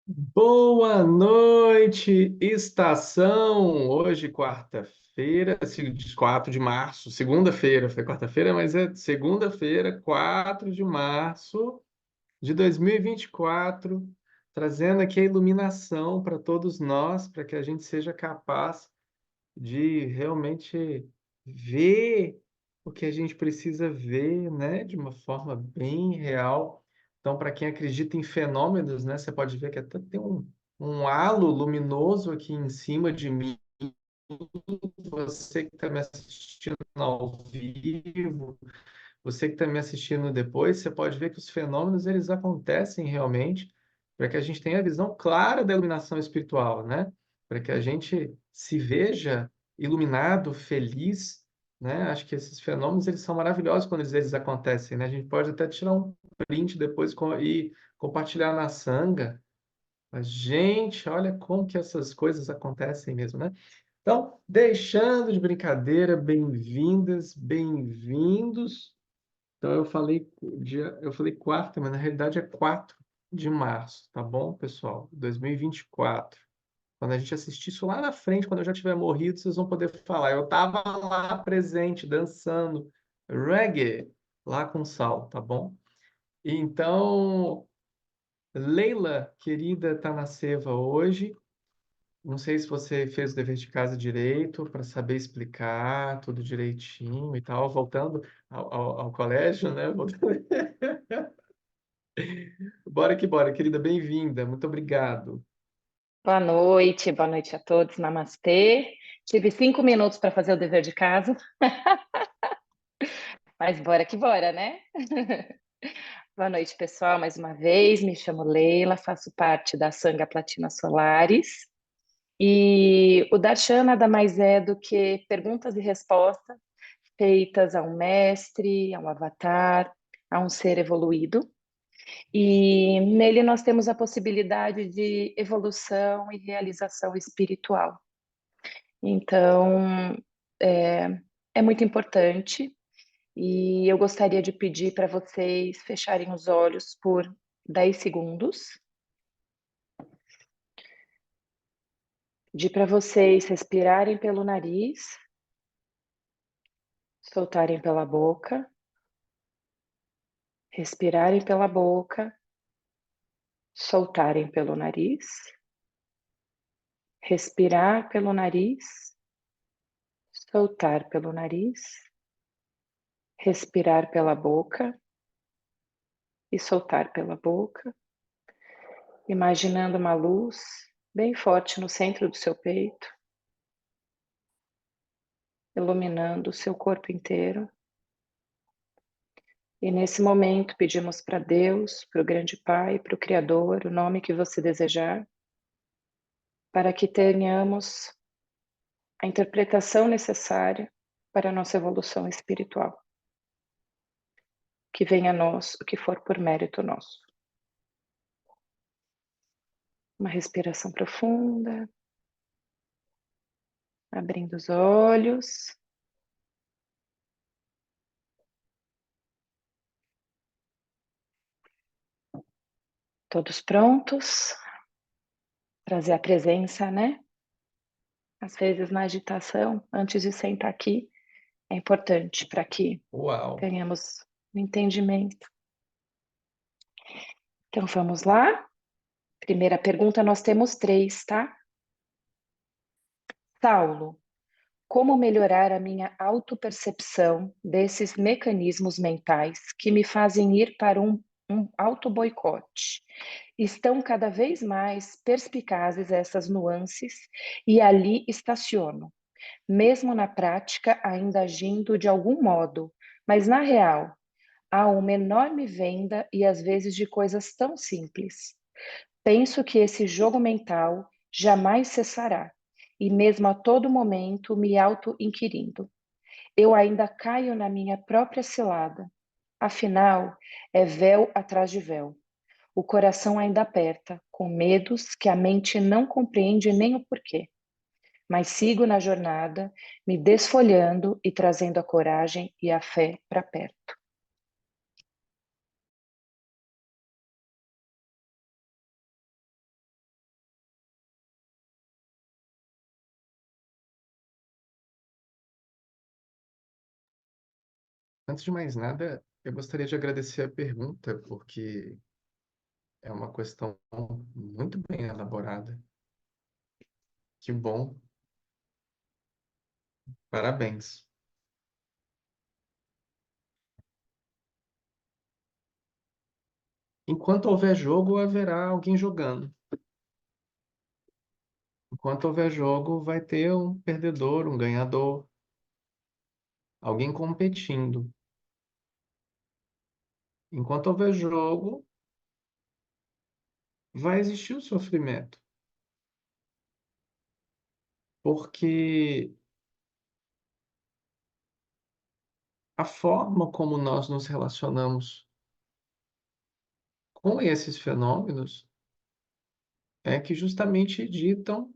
Boa noite, estação! Hoje, quarta-feira, 4 de março, segunda-feira, foi quarta-feira, mas é segunda-feira, 4 de março de 2024, trazendo aqui a iluminação para todos nós, para que a gente seja capaz de realmente ver o que a gente precisa ver, né, de uma forma bem real. Então, para quem acredita em fenômenos, né, você pode ver que até tem um halo luminoso aqui em cima de mim. Você que está me assistindo ao vivo, você que está me assistindo depois, você pode ver que os fenômenos eles acontecem realmente para que a gente tenha a visão clara da iluminação espiritual, né? Para que a gente se veja iluminado, feliz, né? Acho que esses fenômenos eles são maravilhosos quando eles acontecem, né? A gente pode até tirar um print depois e compartilhar na sanga. Mas, gente, olha como que essas coisas acontecem mesmo, né? Então, deixando de brincadeira, bem-vindas, bem-vindos. Então eu falei quarta, mas na realidade é 4 de março, tá bom, pessoal? 2024. Quando a gente assistir isso lá na frente, quando eu já tiver morrido, vocês vão poder falar. Eu estava lá presente, dançando reggae lá com Sal, tá bom? Então, Leila, querida, tá na Seva hoje. Não sei se você fez o dever de casa direito para saber explicar tudo direitinho e tal, voltando ao colégio, né? Bora que bora, querida, bem-vinda, muito obrigado. Boa noite a todos, namastê. Tive 5 minutos para fazer o dever de casa, mas bora que bora, né? Boa noite, pessoal, mais uma vez. Me chamo Leila, faço parte da Sangha Platina Solares. E o Darshan nada mais é do que perguntas e respostas feitas a um mestre, a um avatar, a um ser evoluído. E nele nós temos a possibilidade de evolução e realização espiritual. Então, é, é muito importante e eu gostaria de pedir para vocês fecharem os olhos por 10 segundos, pedir para vocês respirarem pelo nariz, soltarem pela boca, respirarem pela boca, soltarem pelo nariz, respirar pelo nariz, soltar pelo nariz, respirar pela boca e soltar pela boca, imaginando uma luz bem forte no centro do seu peito, iluminando o seu corpo inteiro. E nesse momento pedimos para Deus, para o grande Pai, para o Criador, o nome que você desejar, para que tenhamos a interpretação necessária para a nossa evolução espiritual. Que venha a nós o que for por mérito nosso. Uma respiração profunda, abrindo os olhos. Todos prontos? Trazer a presença, né? Às vezes na agitação, antes de sentar aqui, é importante para que Uau! tenhamos um entendimento. Então vamos lá? Primeira pergunta, nós temos três, tá? Saulo, como melhorar a minha autopercepção desses mecanismos mentais que me fazem ir para um auto-boicote? Estão cada vez mais perspicazes essas nuances e ali estaciono, mesmo na prática ainda agindo de algum modo, mas na real há uma enorme venda e às vezes de coisas tão simples. Penso que esse jogo mental jamais cessará, e mesmo a todo momento me auto-inquirindo. Eu ainda caio na minha própria cilada. Afinal, é véu atrás de véu. O coração ainda aperta, com medos que a mente não compreende nem o porquê. Mas sigo na jornada, me desfolhando e trazendo a coragem e a fé para perto. Antes de mais nada, eu gostaria de agradecer a pergunta, porque é uma questão muito bem elaborada. Que bom, parabéns. Enquanto houver jogo, haverá alguém jogando. Enquanto houver jogo, vai ter um perdedor, um ganhador, alguém competindo. Enquanto houver jogo, vai existir o sofrimento, porque a forma como nós nos relacionamos com esses fenômenos é que justamente ditam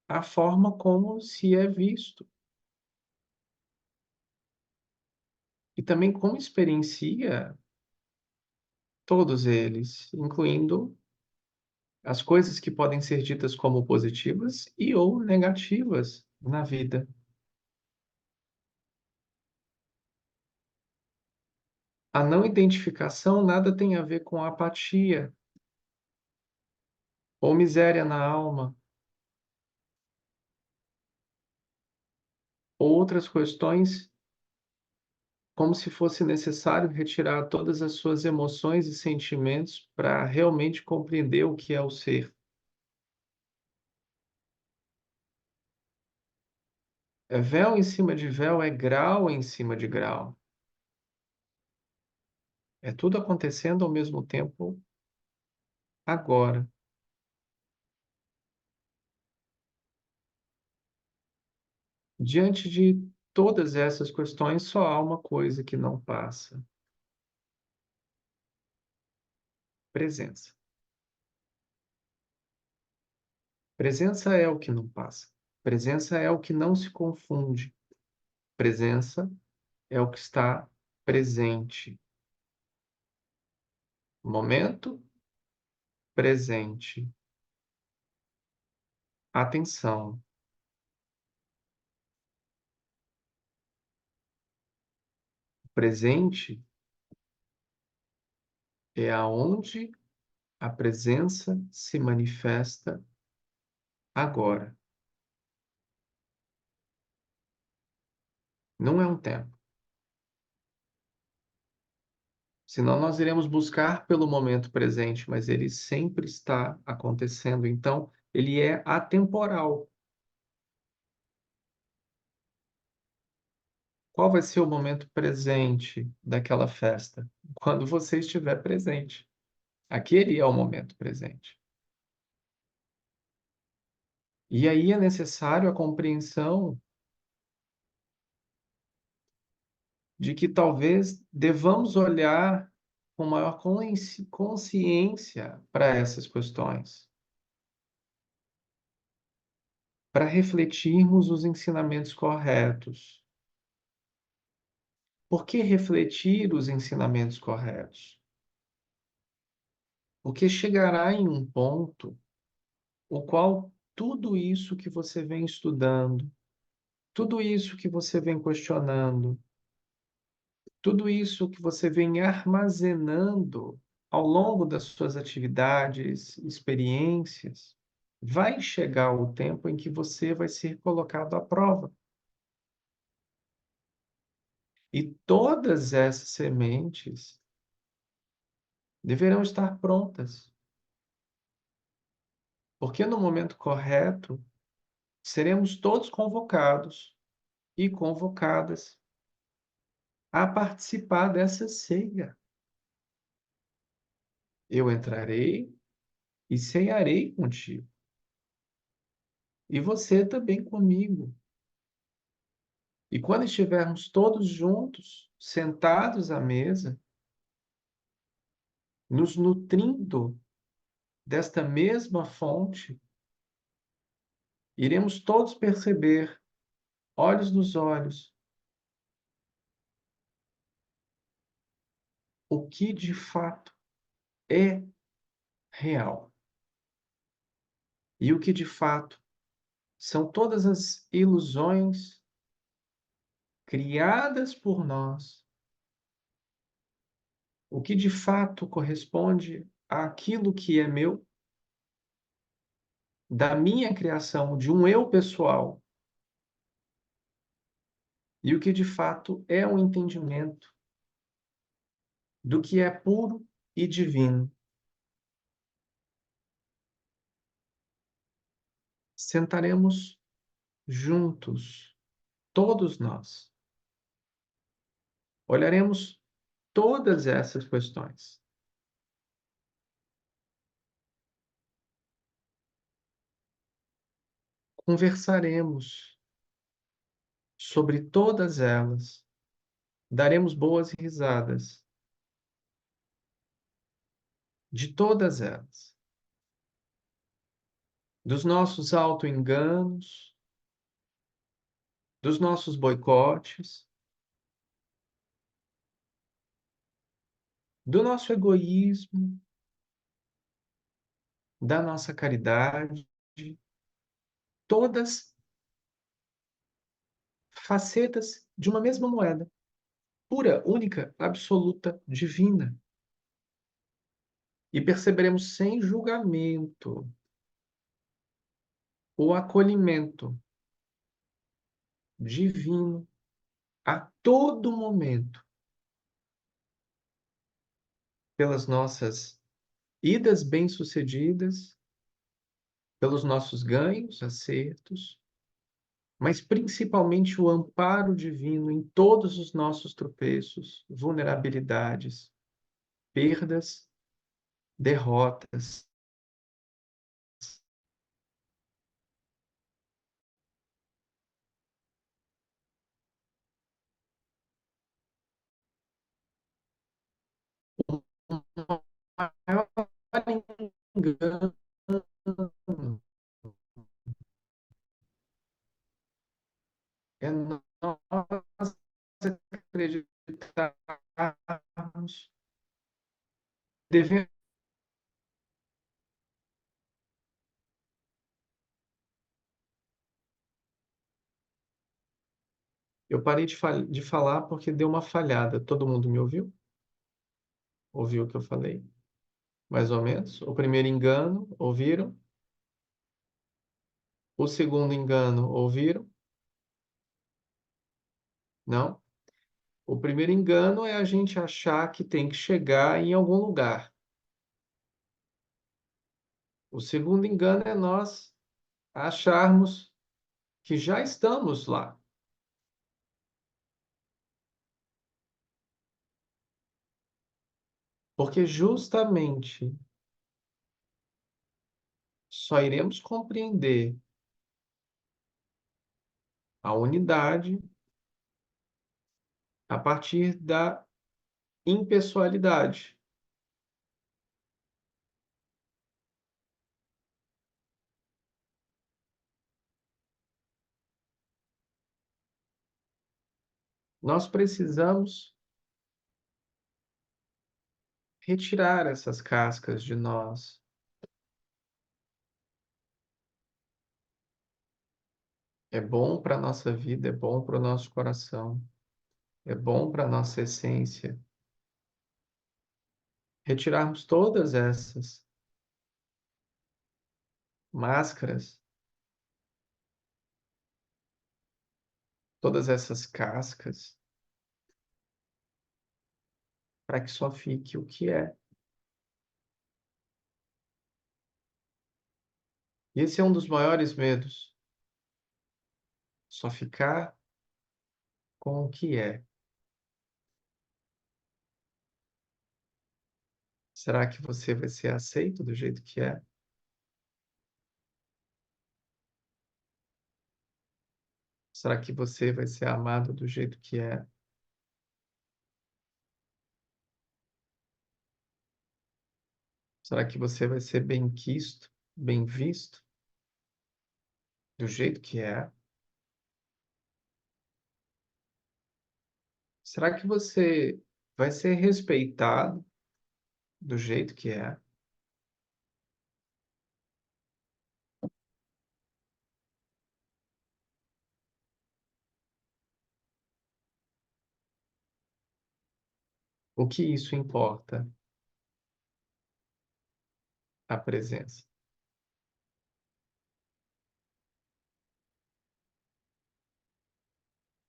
a forma como se é visto e também como experiencia todos eles, incluindo as coisas que podem ser ditas como positivas e ou negativas na vida. A não identificação nada tem a ver com apatia ou miséria na alma, ou outras questões, como se fosse necessário retirar todas as suas emoções e sentimentos para realmente compreender o que é o ser. É véu em cima de véu, é grau em cima de grau. É tudo acontecendo ao mesmo tempo agora. Diante de todas essas questões, só há uma coisa que não passa: presença. Presença é o que não passa. Presença é o que não se confunde. Presença é o que está presente. Momento presente. Atenção. Presente é aonde a presença se manifesta agora. Não é um tempo. Senão nós iremos buscar pelo momento presente, mas ele sempre está acontecendo. Então, ele é atemporal. Qual vai ser o momento presente daquela festa? Quando você estiver presente. Aquele é o momento presente. E aí é necessário a compreensão de que talvez devamos olhar com maior consciência para essas questões, para refletirmos os ensinamentos corretos. Por que refletir os ensinamentos corretos? Porque chegará em um ponto o qual tudo isso que você vem estudando, tudo isso que você vem questionando, tudo isso que você vem armazenando ao longo das suas atividades, experiências, vai chegar o tempo em que você vai ser colocado à prova. E todas essas sementes deverão estar prontas, porque no momento correto seremos todos convocados e convocadas a participar dessa ceia. Eu entrarei e cearei contigo, e você também comigo. E quando estivermos todos juntos, sentados à mesa, nos nutrindo desta mesma fonte, iremos todos perceber, olhos nos olhos, o que de fato é real e o que de fato são todas as ilusões criadas por nós, o que de fato corresponde àquilo que é meu, da minha criação, de um eu pessoal, e o que de fato é um entendimento do que é puro e divino. Sentaremos juntos, todos nós. Olharemos todas essas questões. Conversaremos sobre todas elas. Daremos boas risadas de todas elas. Dos nossos autoenganos, dos nossos boicotes, do nosso egoísmo, da nossa caridade, todas facetas de uma mesma moeda, pura, única, absoluta, divina. E perceberemos sem julgamento o acolhimento divino a todo momento pelas nossas idas bem-sucedidas, pelos nossos ganhos, acertos, mas principalmente o amparo divino em todos os nossos tropeços, vulnerabilidades, perdas, derrotas. O maior engano é nós acreditarmos, devemos. Eu parei de falar porque deu uma falhada. Todo mundo me ouviu? Ouviu o que eu falei? Mais ou menos. O primeiro engano, ouviram? O segundo engano, ouviram? Não? O primeiro engano é a gente achar que tem que chegar em algum lugar. O segundo engano é nós acharmos que já estamos lá. Porque justamente só iremos compreender a unidade a partir da impessoalidade. Nós precisamos retirar essas cascas de nós. É bom para a nossa vida, é bom para o nosso coração, é bom para a nossa essência. Retirarmos todas essas máscaras, todas essas cascas, para que só fique o que é. E esse é um dos maiores medos, só ficar com o que é. Será que você vai ser aceito do jeito que é? Será que você vai ser amado do jeito que é? Será que você vai ser bem-quisto, bem visto do jeito que é? Será que você vai ser respeitado do jeito que é? O que isso importa? A presença.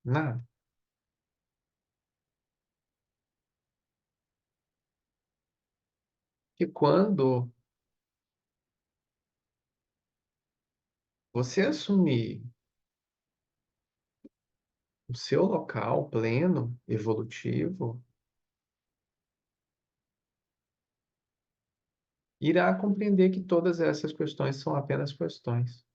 Nada. E quando você assumir o seu local pleno, evolutivo, irá compreender que todas essas questões são apenas questões.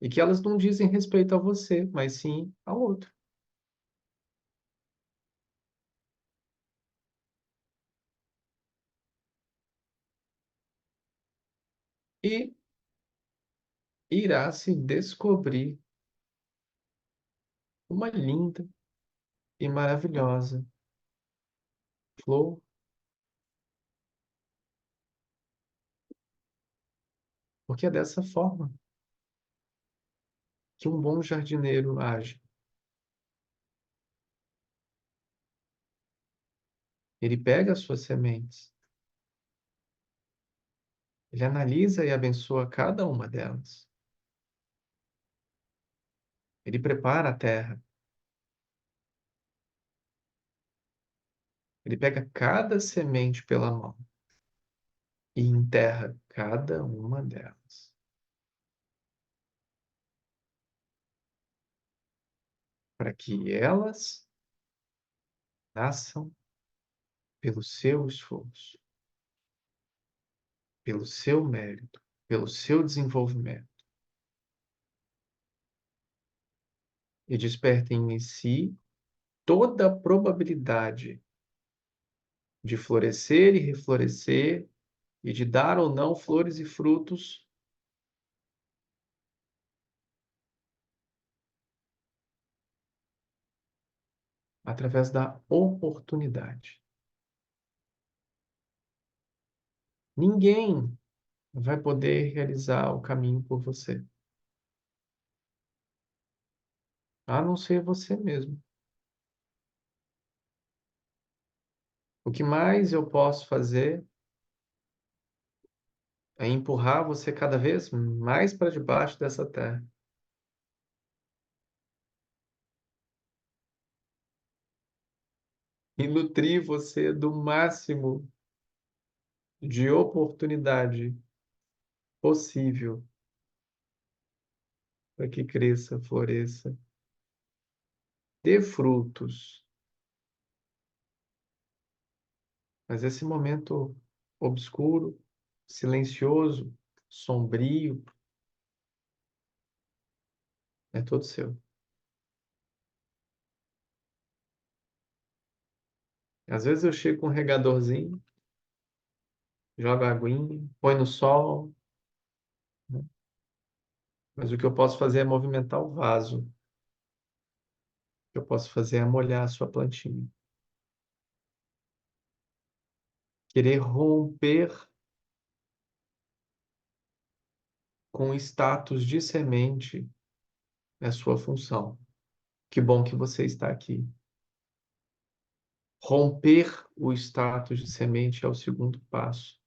E que elas não dizem respeito a você, mas sim ao outro. E irá se descobrir uma linda e maravilhosa flor, porque é dessa forma que um bom jardineiro age. Ele pega as suas sementes, ele analisa e abençoa cada uma delas. Ele prepara a terra, ele pega cada semente pela mão e enterra cada uma delas, para que elas nasçam pelo seu esforço, pelo seu mérito, pelo seu desenvolvimento e despertem em si toda a probabilidade de florescer e reflorescer e de dar ou não flores e frutos através da oportunidade. Ninguém vai poder realizar o caminho por você, a não ser você mesmo. O que mais eu posso fazer é empurrar você cada vez mais para debaixo dessa terra e nutrir você do máximo de oportunidade possível para que cresça, floresça, dê frutos. Mas esse momento obscuro, silencioso, sombrio, é todo seu. Às vezes eu chego com um regadorzinho, jogo a aguinha, põe no sol, né? Mas o que eu posso fazer é movimentar o vaso. O que eu posso fazer é molhar a sua plantinha. Querer romper com o status de semente é a sua função. Que bom que você está aqui. Romper o status de semente é o segundo passo.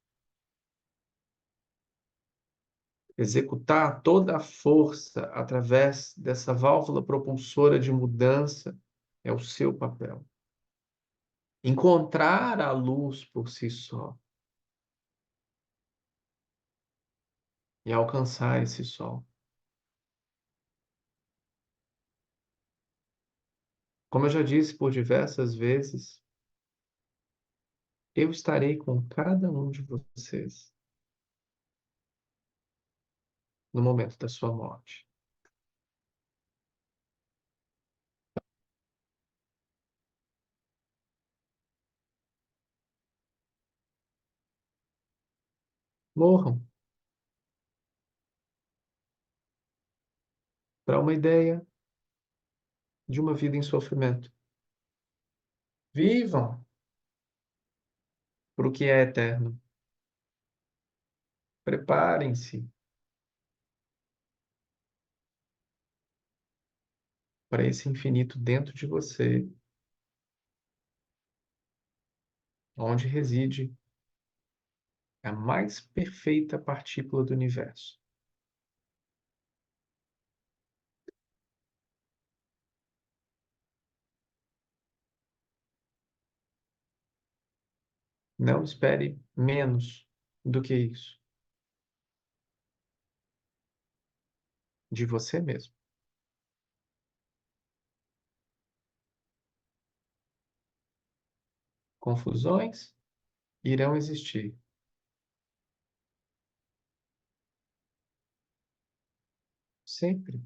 Executar toda a força através dessa válvula propulsora de mudança é o seu papel. Encontrar a luz por si só e alcançar esse sol. Como eu já disse por diversas vezes, eu estarei com cada um de vocês no momento da sua morte. Morram para uma ideia de uma vida em sofrimento. Vivam para o que é eterno. Preparem-se para esse infinito dentro de você onde reside a mais perfeita partícula do universo. Não espere menos do que isso de você mesmo. Confusões irão existir. Sempre.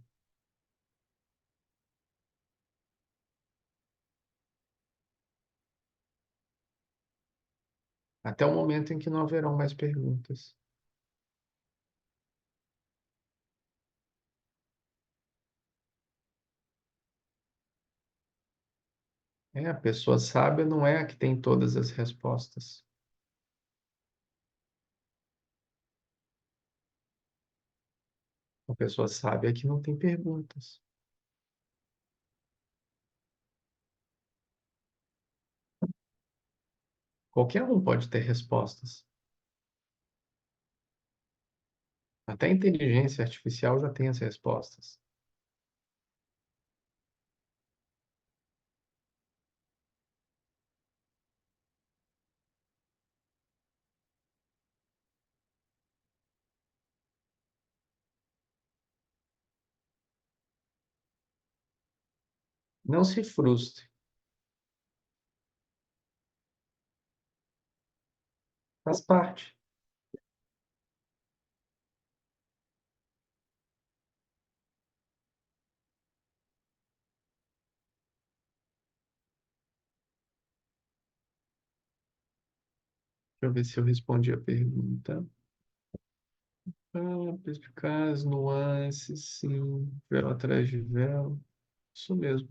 Até o momento em que não haverão mais perguntas. A pessoa sábia não é a que tem todas as respostas. A pessoa sábia é que não tem perguntas. Qualquer um pode ter respostas. Até a inteligência artificial já tem as respostas. Não se frustre. Faz parte. Deixa eu ver se eu respondi a pergunta. Perspicaz, nuances, sim. Véu atrás de véu. Isso mesmo.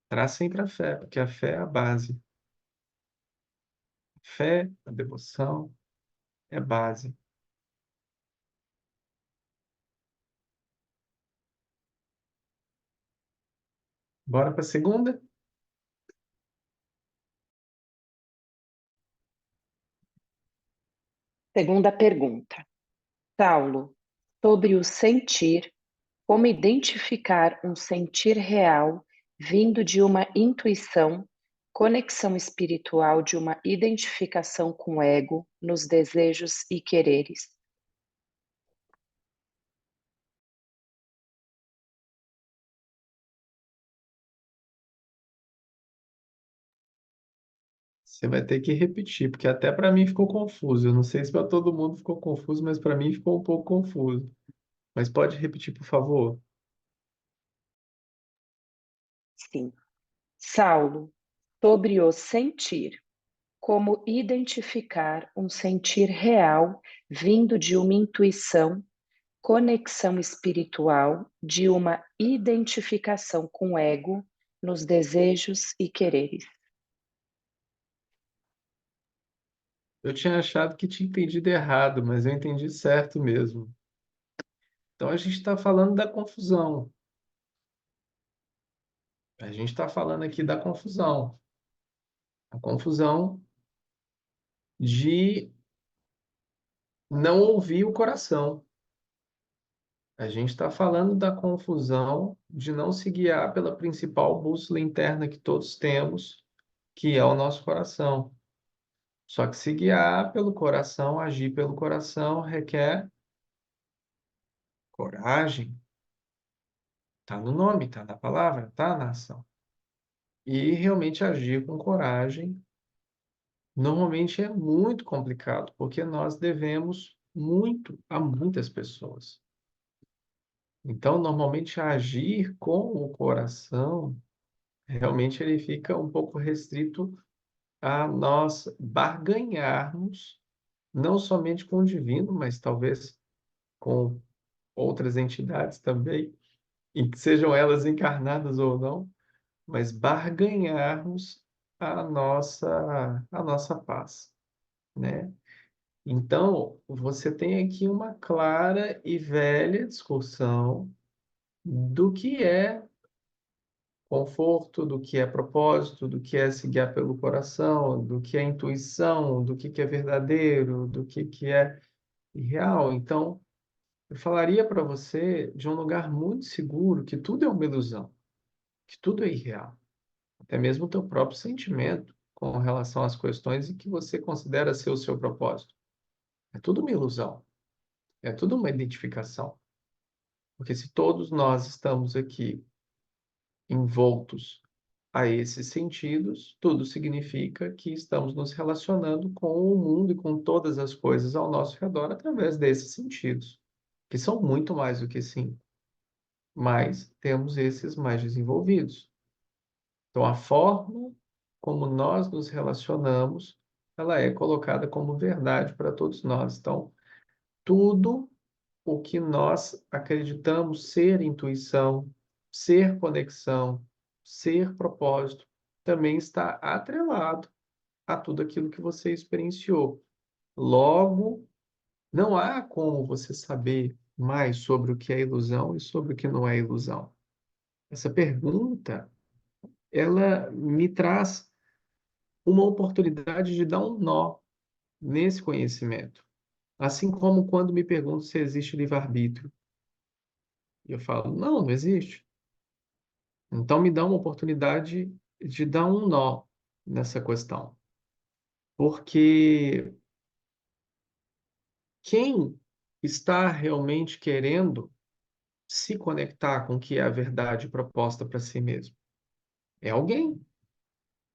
Traz sempre a fé, porque a fé é a base. A fé, a devoção é base. Bora para a segunda? Segunda pergunta. Saulo, sobre o sentir, como identificar um sentir real vindo de uma intuição, conexão espiritual de uma identificação com o ego nos desejos e quereres? Você vai ter que repetir, porque até para mim ficou confuso. Eu não sei se para todo mundo ficou confuso, mas para mim ficou um pouco confuso. Mas pode repetir, por favor? Sim. Saulo, sobre o sentir, como identificar um sentir real vindo de uma intuição, conexão espiritual, de uma identificação com o ego nos desejos e quereres. Eu tinha achado que tinha entendido errado, mas eu entendi certo mesmo. Então a gente está falando da confusão. A gente está falando aqui da confusão. A confusão de não ouvir o coração. A gente está falando da confusão de não se guiar pela principal bússola interna que todos temos, que é o nosso coração. Só que se guiar pelo coração, agir pelo coração, requer coragem. Tá no nome, tá na palavra, tá na ação. E realmente agir com coragem normalmente é muito complicado, porque nós devemos muito a muitas pessoas. Então, normalmente agir com o coração, realmente ele fica um pouco restrito a nós barganharmos, não somente com o divino, mas talvez com outras entidades também, e que sejam elas encarnadas ou não, mas barganharmos a nossa paz, né? Então, você tem aqui uma clara e velha discussão do que é conforto, do que é propósito, do que é se guiar pelo coração, do que é intuição, do que é verdadeiro, do que é irreal. Então, eu falaria para você de um lugar muito seguro que tudo é uma ilusão, que tudo é irreal. Até mesmo o teu próprio sentimento com relação às questões em que você considera ser o seu propósito. É tudo uma ilusão, é tudo uma identificação. Porque se todos nós estamos aqui envoltos a esses sentidos, tudo significa que estamos nos relacionando com o mundo e com todas as coisas ao nosso redor através desses sentidos, que são muito mais do que cinco, mas temos esses mais desenvolvidos. Então, a forma como nós nos relacionamos, ela é colocada como verdade para todos nós. Então, tudo o que nós acreditamos ser intuição, ser conexão, ser propósito, também está atrelado a tudo aquilo que você experienciou. Logo, não há como você saber mais sobre o que é ilusão e sobre o que não é ilusão. Essa pergunta, ela me traz uma oportunidade de dar um nó nesse conhecimento. Assim como quando me perguntam se existe livre-arbítrio. E eu falo, não, não existe. Então me dá uma oportunidade de dar um nó nessa questão. Porque quem está realmente querendo se conectar com o que é a verdade proposta para si mesmo? É alguém.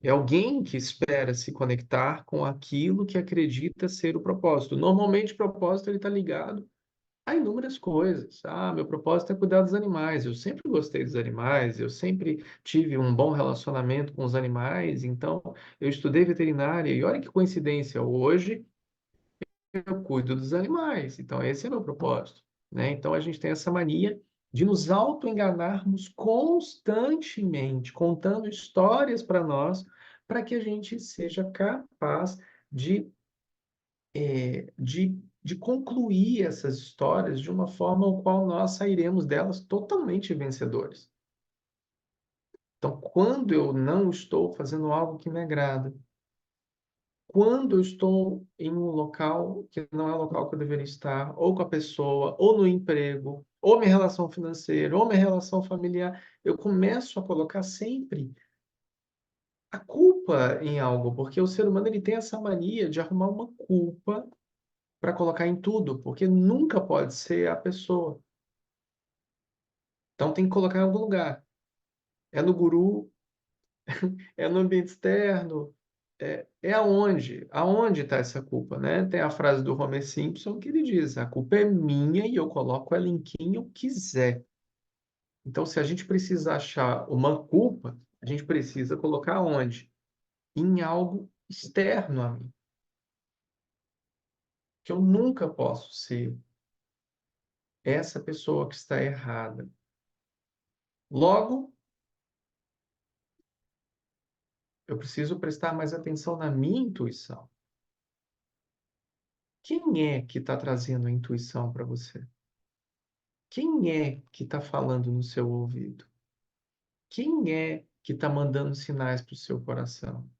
É alguém que espera se conectar com aquilo que acredita ser o propósito. Normalmente, o propósito ele está ligado há inúmeras coisas. Ah, meu propósito é cuidar dos animais. Eu sempre gostei dos animais, eu sempre tive um bom relacionamento com os animais, então eu estudei veterinária e olha que coincidência, hoje eu cuido dos animais. Então esse é meu propósito, né? Então a gente tem essa mania de nos auto-enganarmos constantemente, contando histórias para nós, para que a gente seja capaz de de concluir essas histórias de uma forma ao qual nós sairemos delas totalmente vencedores. Então, quando eu não estou fazendo algo que me agrada, quando eu estou em um local que não é o local que eu deveria estar, ou com a pessoa, ou no emprego, ou minha relação financeira, ou minha relação familiar, eu começo a colocar sempre a culpa em algo, porque o ser humano ele tem essa mania de arrumar uma culpa para colocar em tudo, porque nunca pode ser a pessoa. Então tem que colocar em algum lugar. É no guru, é no ambiente externo, é aonde? Aonde está essa culpa, né? Tem a frase do Homer Simpson que ele diz: a culpa é minha e eu coloco ela em quem eu quiser. Então, se a gente precisa achar uma culpa, a gente precisa colocar onde? Em algo externo a mim, que eu nunca posso ser essa pessoa que está errada. Logo, eu preciso prestar mais atenção na minha intuição. Quem é que está trazendo a intuição para você? Quem é que está falando no seu ouvido? Quem é que está mandando sinais para o seu coração?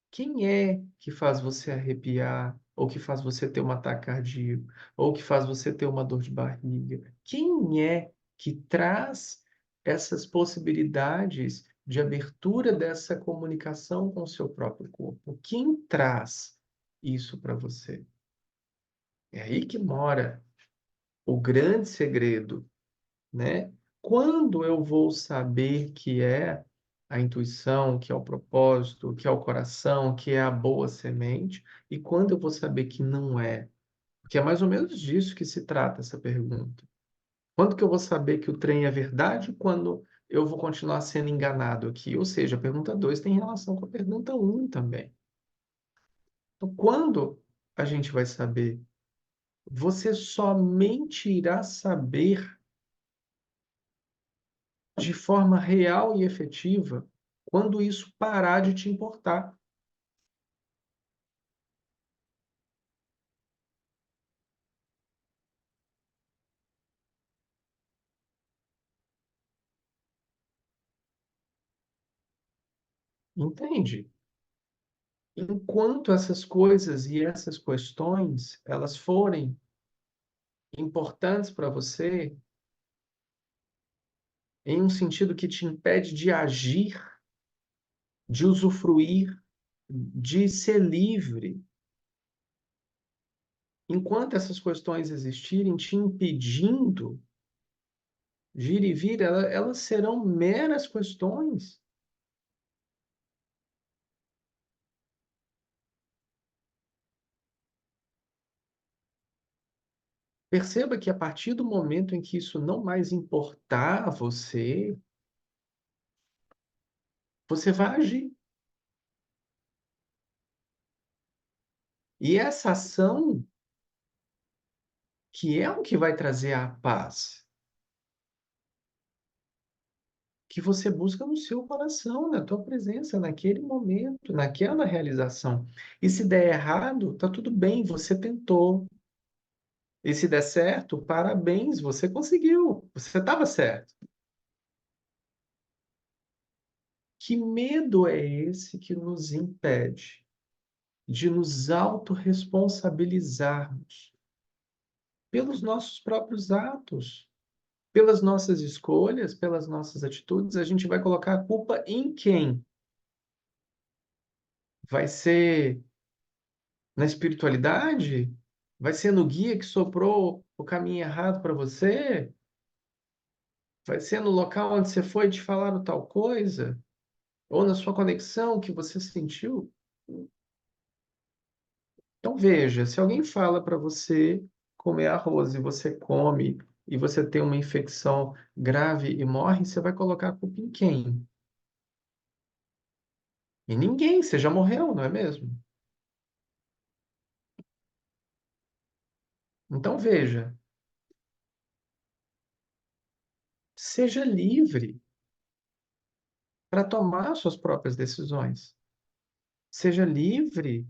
Quem é que faz você arrepiar? Ou que faz você ter um ataque cardíaco? Ou que faz você ter uma dor de barriga? Quem é que traz essas possibilidades de abertura dessa comunicação com o seu próprio corpo? Quem traz isso para você? É aí que mora o grande segredo, né? Quando eu vou saber que é a intuição, que é o propósito, que é o coração, que é a boa semente, e quando eu vou saber que não é? Porque é mais ou menos disso que se trata essa pergunta. Quando que eu vou saber que o trem é verdade? Quando eu vou continuar sendo enganado aqui? Ou seja, a pergunta 2 tem relação com a pergunta um também. Então, quando a gente vai saber? Você somente irá saber de forma real e efetiva quando isso parar de te importar. Entende? Enquanto essas coisas e essas questões, elas forem importantes para você, em um sentido que te impede de agir, de usufruir, de ser livre, enquanto essas questões existirem te impedindo de ir e vir, elas serão meras questões. Perceba que a partir do momento em que isso não mais importar a você, você vai agir. E essa ação que é o que vai trazer a paz que você busca no seu coração, na tua presença, naquele momento, naquela realização. E se der errado, tá tudo bem, você tentou. E se der certo, parabéns, você conseguiu, você estava certo. Que medo é esse que nos impede de nos autorresponsabilizarmos pelos nossos próprios atos, pelas nossas escolhas, pelas nossas atitudes? A gente vai colocar a culpa em quem? Vai ser na espiritualidade? Vai ser no guia que soprou o caminho errado para você? Vai ser no local onde você foi te falaram tal coisa? Ou na sua conexão que você sentiu? Então veja, se alguém fala para você comer arroz e você come e você tem uma infecção grave e morre, você vai colocar a culpa em quem? Em ninguém, você já morreu, não é mesmo? Então veja, seja livre para tomar suas próprias decisões. Seja livre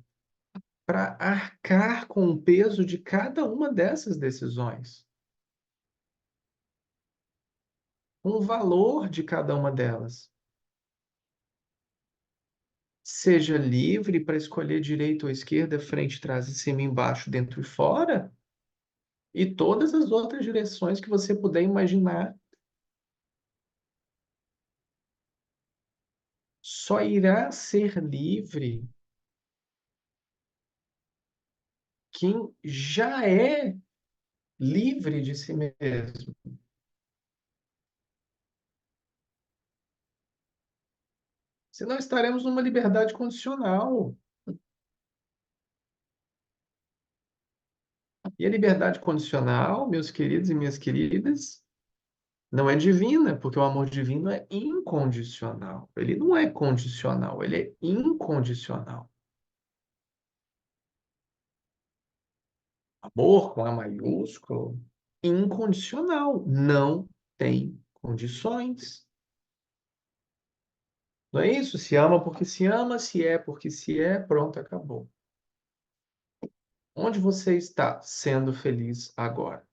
para arcar com o peso de cada uma dessas decisões, com o valor de cada uma delas. Seja livre para escolher direita ou esquerda, frente, trás e cima, embaixo, dentro e fora, e todas as outras direções que você puder imaginar. Só irá ser livre quem já é livre de si mesmo. Senão estaremos numa liberdade condicional. E a liberdade condicional, meus queridos e minhas queridas, não é divina, porque o amor divino é incondicional. Ele não é condicional, ele é incondicional. Amor com A maiúsculo, incondicional, não tem condições. Não é isso? Se ama porque se ama, se é porque se é, pronto, acabou. Onde você está sendo feliz agora?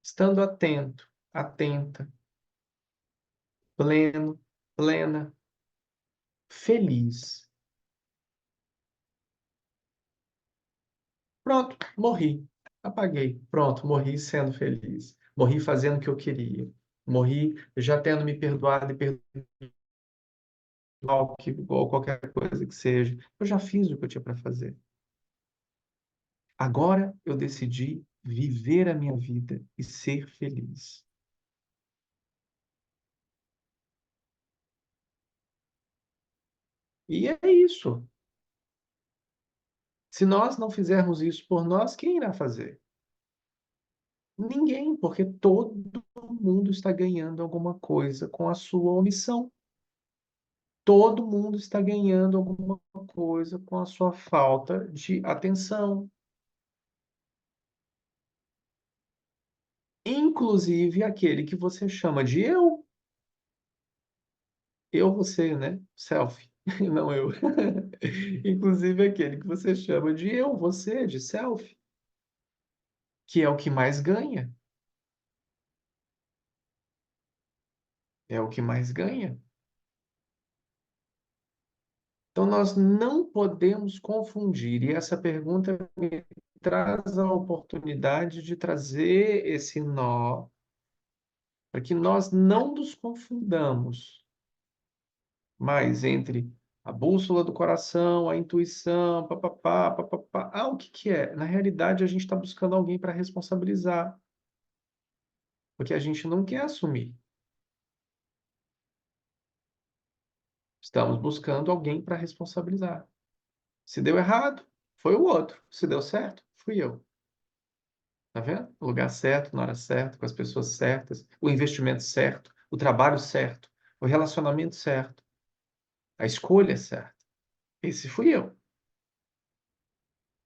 Estando atento, atenta, pleno, plena, feliz. Pronto, morri. Apaguei. Pronto, morri sendo feliz. Morri fazendo o que eu queria. Morri já tendo me perdoado e perdoado ou qualquer coisa que seja. Eu já fiz o que eu tinha para fazer. Agora eu decidi viver a minha vida e ser feliz. E é isso. Se nós não fizermos isso por nós, quem irá fazer? Ninguém, porque todo mundo está ganhando alguma coisa com a sua omissão. Todo mundo está ganhando alguma coisa com a sua falta de atenção. Inclusive aquele que você chama de eu. Eu, você, né? Self, não eu. Inclusive aquele que você chama de eu, você, de self, que é o que mais ganha. É o que mais ganha. Então, nós não podemos confundir, e essa pergunta me traz a oportunidade de trazer esse nó, para que nós não nos confundamos mais entre a bússola do coração, a intuição, papapá, papapá. Ah, o que que é? Na realidade, a gente está buscando alguém para responsabilizar, porque a gente não quer assumir. Estamos buscando alguém para responsabilizar. Se deu errado, foi o outro. Se deu certo, fui eu. Tá vendo? O lugar certo, na hora certa, com as pessoas certas, o investimento certo, o trabalho certo, o relacionamento certo, a escolha certa. Esse fui eu.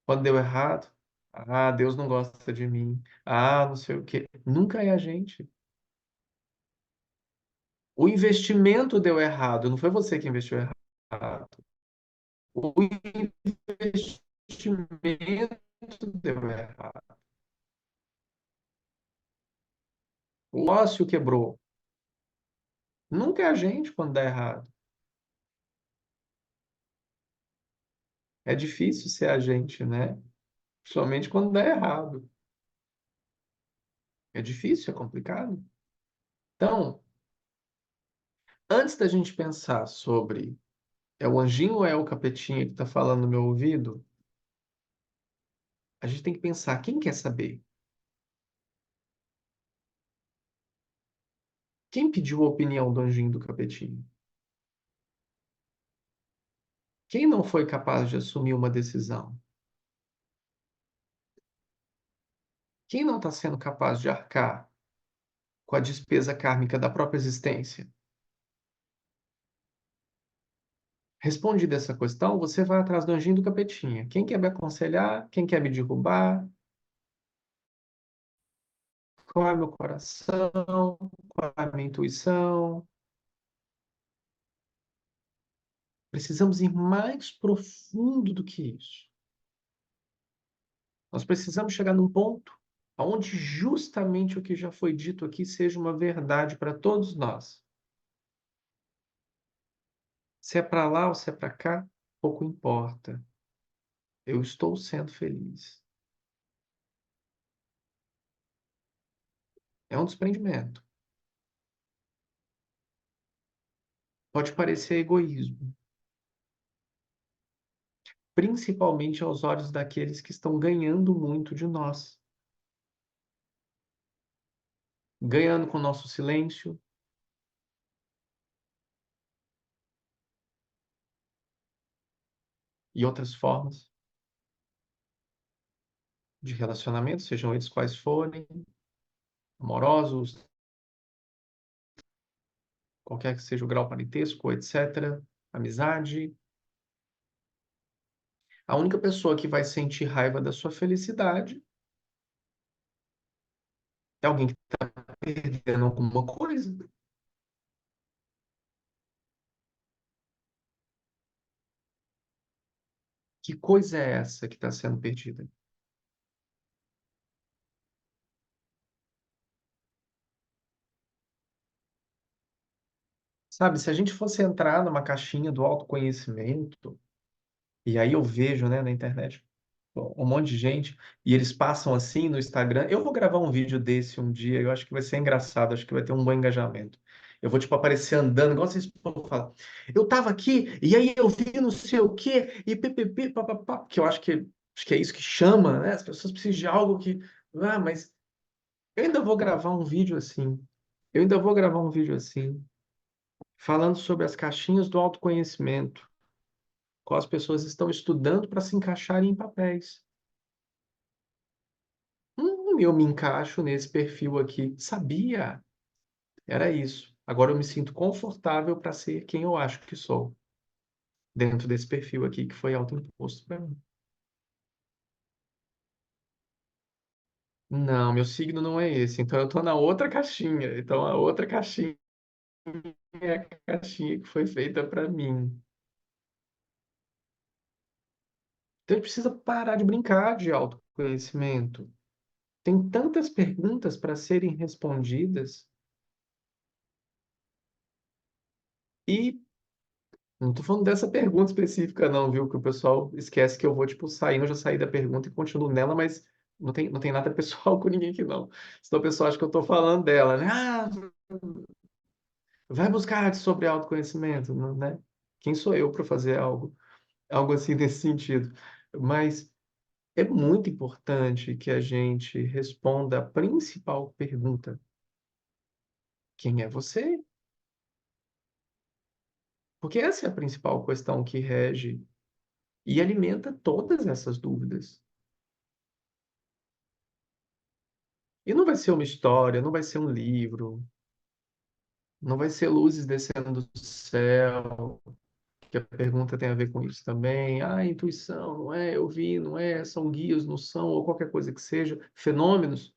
Quando deu errado, ah, Deus não gosta de mim. Ah, não sei o quê. Nunca é a gente. O investimento deu errado, não foi você que investiu errado. O investimento deu errado. O ócio quebrou. Nunca é a gente quando dá errado. É difícil ser a gente, né? Principalmente quando dá errado. É difícil, é complicado. Então, antes da gente pensar sobre é o anjinho ou é o capetinha que está falando no meu ouvido, a gente tem que pensar, quem quer saber? Quem pediu a opinião do anjinho e do capetinho? Quem não foi capaz de assumir uma decisão? Quem não está sendo capaz de arcar com a despesa kármica da própria existência? Respondida essa questão, você vai atrás do anjinho e do capetinha. Quem quer me aconselhar? Quem quer me derrubar? Qual é o meu coração? Qual é a minha intuição? Precisamos ir mais profundo do que isso. Nós precisamos chegar num ponto onde justamente o que já foi dito aqui seja uma verdade para todos nós. Se é para lá ou se é para cá, pouco importa. Eu estou sendo feliz. É um desprendimento. Pode parecer egoísmo, principalmente aos olhos daqueles que estão ganhando muito de nós. Ganhando com o nosso silêncio e outras formas de relacionamento, sejam eles quais forem, amorosos, qualquer que seja o grau parentesco, etc., amizade. A única pessoa que vai sentir raiva da sua felicidade é alguém que está perdendo alguma coisa. Que coisa é essa que está sendo perdida? Sabe, se a gente fosse entrar numa caixinha do autoconhecimento, e aí eu vejo, né, na internet um monte de gente, e eles passam assim no Instagram. Eu vou gravar um vídeo desse um dia, eu acho que vai ser engraçado, acho que vai ter um bom engajamento. Eu vou, tipo, aparecer andando, igual vocês falam. Eu tava aqui, e aí eu vi não sei o quê, e ppp, papapá, que eu acho que é isso que chama, né? As pessoas precisam de algo que. Ah, mas eu ainda vou gravar um vídeo assim. Eu ainda vou gravar um vídeo assim, falando sobre as caixinhas do autoconhecimento, qual as pessoas estão estudando para se encaixarem em papéis. Eu me encaixo nesse perfil aqui. Sabia? Era isso. Agora eu me sinto confortável para ser quem eu acho que sou, dentro desse perfil aqui que foi autoimposto para mim. Não, meu signo não é esse. Então eu estou na outra caixinha. Então a outra caixinha é a caixinha que foi feita para mim. Então a gente precisa parar de brincar de autoconhecimento. Tem tantas perguntas para serem respondidas e Não tô falando dessa pergunta específica, não, viu? Que o pessoal esquece que eu vou, tipo, saindo, eu já saí da pergunta e continuo nela, mas não tem nada pessoal com ninguém aqui, não. Senão o pessoal acha que eu tô falando dela, né? Ah, vai buscar sobre autoconhecimento, né? Quem sou eu para fazer algo assim nesse sentido? Mas é muito importante que a gente responda a principal pergunta: quem é você? Porque essa é a principal questão que rege e alimenta todas essas dúvidas. E não vai ser uma história, não vai ser um livro, não vai ser luzes descendo do céu, que a pergunta tem a ver com isso também. Ah, intuição, não é? Eu vi, não é? São guias, não são? Ou qualquer coisa que seja. Fenômenos.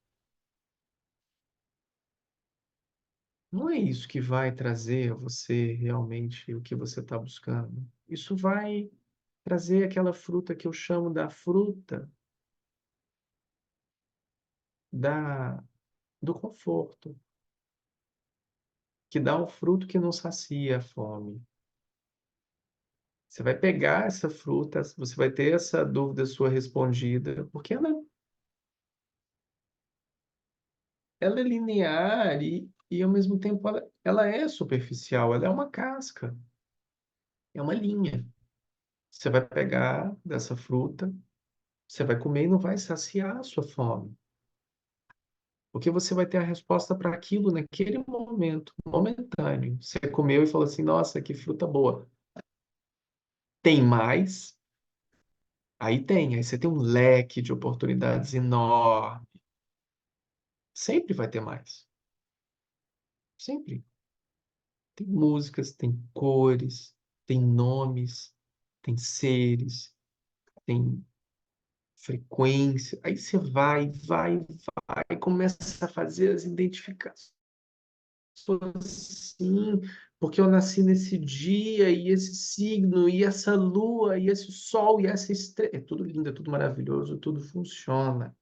Não é isso que vai trazer a você realmente o que você está buscando. Isso vai trazer aquela fruta que eu chamo da fruta da, do conforto, que dá o fruto que não sacia a fome. Você vai pegar essa fruta, você vai ter essa dúvida sua respondida, porque ela é linear e ao mesmo tempo ela é superficial, ela é uma casca, é uma linha. Você vai pegar dessa fruta, você vai comer e não vai saciar a sua fome, porque você vai ter a resposta para aquilo naquele momento, momentâneo. Você comeu e falou assim: nossa, que fruta boa. Tem mais? Aí tem, aí você tem um leque de oportunidades enorme. Sempre vai ter mais. Sempre. Tem músicas, tem cores, tem nomes, tem seres, tem frequência. Aí você vai, começa a fazer as identificações. Sim, porque eu nasci nesse dia, e esse signo, e essa lua, e esse sol, e essa estrela. É tudo lindo, é tudo maravilhoso, tudo funciona.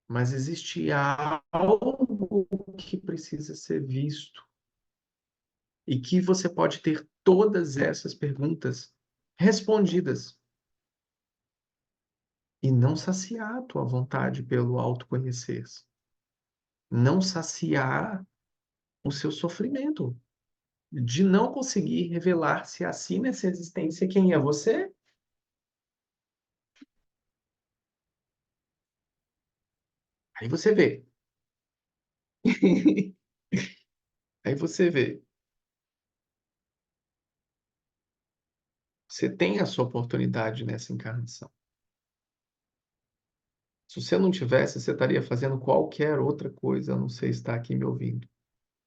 Mas existe algo que precisa ser visto e que você pode ter todas essas perguntas respondidas e não saciar a tua vontade pelo autoconhecer-se, não saciar o seu sofrimento de não conseguir revelar-se a si nessa existência quem é você. Aí você vê. Aí você vê. Você tem a sua oportunidade nessa encarnação. Se você não tivesse, você estaria fazendo qualquer outra coisa, a não ser estar aqui me ouvindo.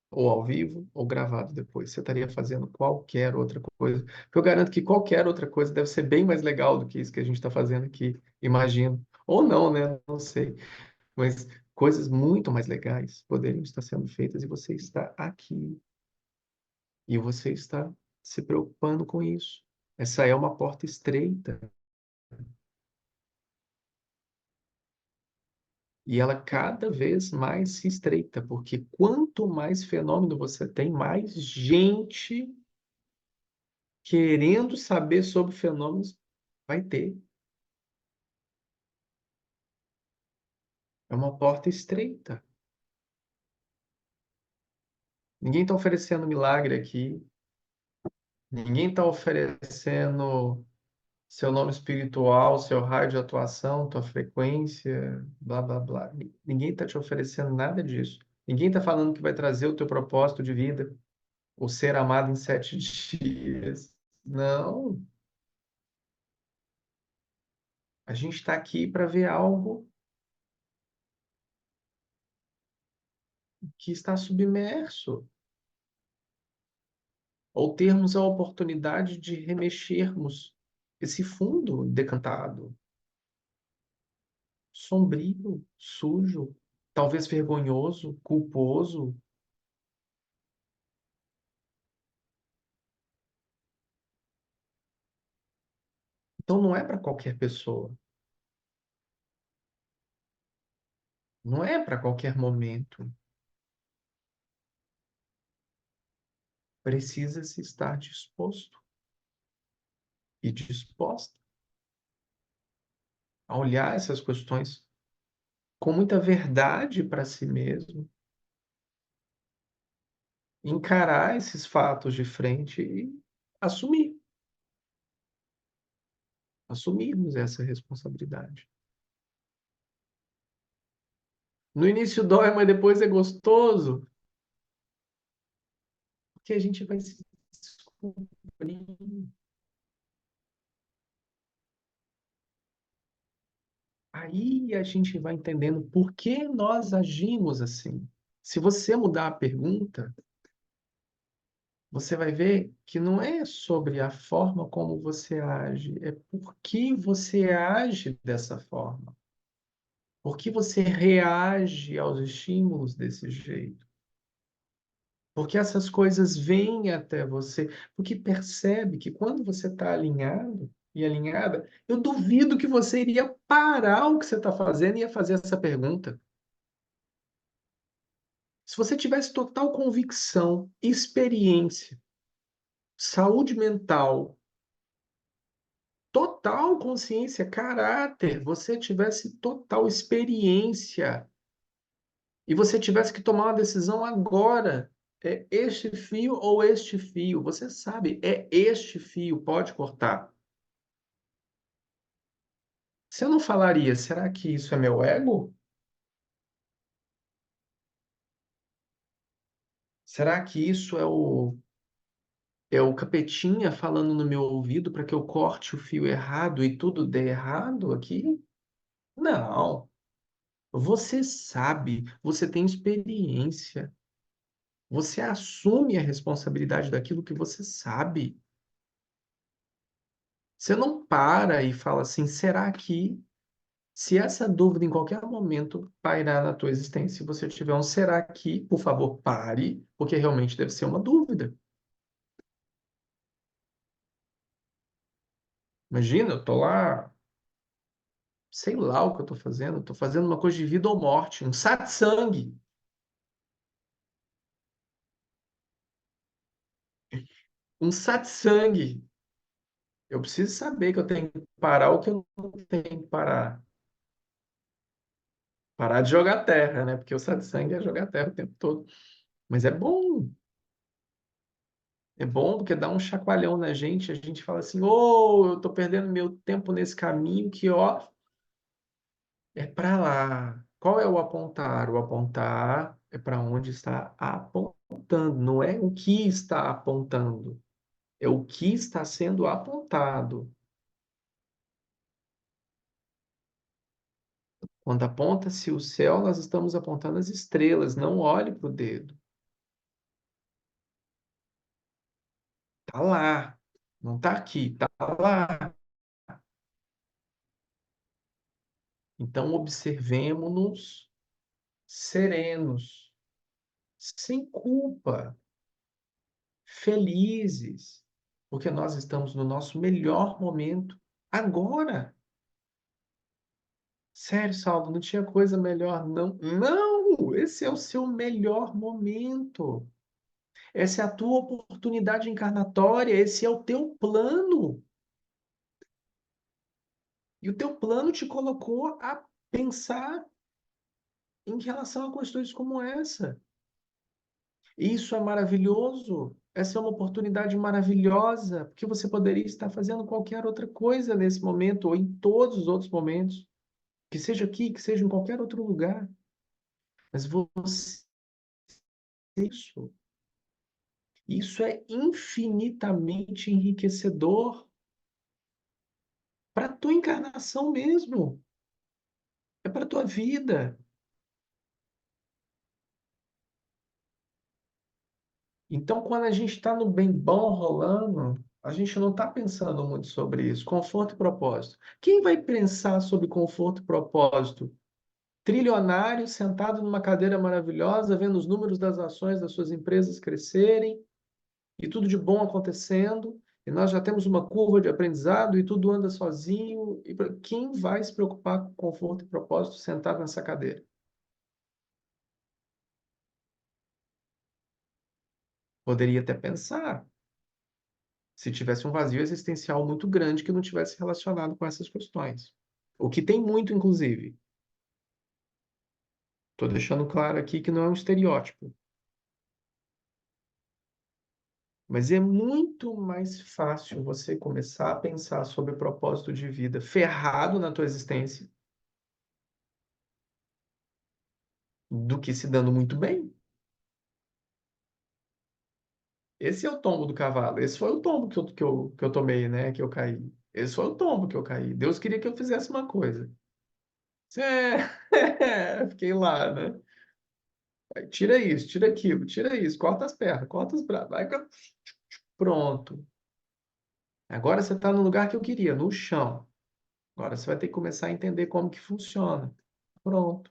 Ou ao vivo, ou gravado depois. Você estaria fazendo qualquer outra coisa. Porque eu garanto que qualquer outra coisa deve ser bem mais legal do que isso que a gente está fazendo aqui, imagino. Ou não, né? Não sei. Mas coisas muito mais legais poderiam estar sendo feitas e você está aqui. E você está se preocupando com isso. Essa é uma porta estreita. E ela cada vez mais se estreita, porque quanto mais fenômeno você tem, mais gente querendo saber sobre fenômenos vai ter. É uma porta estreita. Ninguém está oferecendo milagre aqui. Ninguém está oferecendo seu nome espiritual, seu raio de atuação, tua frequência, blá, blá, blá. Ninguém está te oferecendo nada disso. Ninguém está falando que vai trazer o teu propósito de vida, o ser amado em 7 dias. Não. A gente está aqui para ver algo que está submerso, ou termos a oportunidade de remexermos esse fundo decantado, sombrio, sujo, talvez vergonhoso, culposo. Então não é para qualquer pessoa, não é para qualquer momento. precisa-se estar disposto e disposta a olhar essas questões com muita verdade para si mesmo, encarar esses fatos de frente e assumir, assumirmos essa responsabilidade. No início dói, mas depois é gostoso, porque a gente vai se descobrindo. Aí a gente vai entendendo por que nós agimos assim. Se você mudar a pergunta, você vai ver que não é sobre a forma como você age, é por que você age dessa forma. Por que você reage aos estímulos desse jeito? Porque essas coisas vêm até você, porque percebe que quando você está alinhado e alinhada, eu duvido que você iria parar o que você está fazendo e ia fazer essa pergunta. Se você tivesse total convicção, experiência, saúde mental, total consciência, caráter, você tivesse total experiência e você tivesse que tomar uma decisão agora, é este fio ou este fio, você sabe, é este fio, pode cortar. Você não falaria, será que isso é meu ego? Será que isso é o capetinha falando no meu ouvido para que eu corte o fio errado e tudo dê errado aqui? Não. Você sabe, você tem experiência, você assume a responsabilidade daquilo que você sabe. Você não para e fala assim, será que se essa dúvida em qualquer momento pairar na tua existência, se você tiver um será que, por favor, pare, porque realmente deve ser uma dúvida. Imagina, eu tô lá, sei lá o que eu tô fazendo, tô fazendo uma coisa de vida ou morte, um satsang, um satsang. Eu preciso saber que eu tenho que parar o que eu não tenho que parar. Parar de jogar terra, né? Porque o satsang é jogar terra o tempo todo. Mas é bom. É bom porque dá um chacoalhão na gente. A gente fala assim: ô, eu tô perdendo meu tempo nesse caminho que, ó, é para lá. Qual é o apontar? O apontar é para onde está apontando, não é o que está apontando, é o que está sendo apontado. Quando aponta-se o céu, nós estamos apontando as estrelas, não olhe para o dedo. Tá lá, não tá aqui, tá lá. Então, observemo-nos serenos, sem culpa, felizes, porque nós estamos no nosso melhor momento agora. Sério, Saulo, não tinha coisa melhor, não. Não! Esse é o seu melhor momento. Essa é a tua oportunidade encarnatória, esse é o teu plano. E o teu plano te colocou a pensar em relação a questões como essa. Isso é maravilhoso. Essa é uma oportunidade maravilhosa, porque você poderia estar fazendo qualquer outra coisa nesse momento, ou em todos os outros momentos, que seja aqui, que seja em qualquer outro lugar. Mas você, isso é infinitamente enriquecedor para a tua encarnação mesmo, é para a tua vida. Então, quando a gente está no bem bom rolando, a gente não está pensando muito sobre isso. Conforto e propósito. Quem vai pensar sobre conforto e propósito? Trilionário sentado numa cadeira maravilhosa, vendo os números das ações das suas empresas crescerem e tudo de bom acontecendo, e nós já temos uma curva de aprendizado e tudo anda sozinho. E quem vai se preocupar com conforto e propósito sentado nessa cadeira? Poderia até pensar se tivesse um vazio existencial muito grande que não tivesse relacionado com essas questões. O que tem muito, inclusive. Estou deixando claro aqui que não é um estereótipo. Mas é muito mais fácil você começar a pensar sobre o propósito de vida ferrado na tua existência do que se dando muito bem. Esse é o tombo do cavalo. Esse foi o tombo que eu tomei, né? Que eu caí. Esse foi o tombo que eu caí. Deus queria que eu fizesse uma coisa. Fiquei lá, né? Aí, tira isso, tira aquilo, tira isso, corta as pernas, corta os braços. Pronto. Agora você está no lugar que eu queria, no chão. Agora você vai ter que começar a entender como que funciona. Pronto.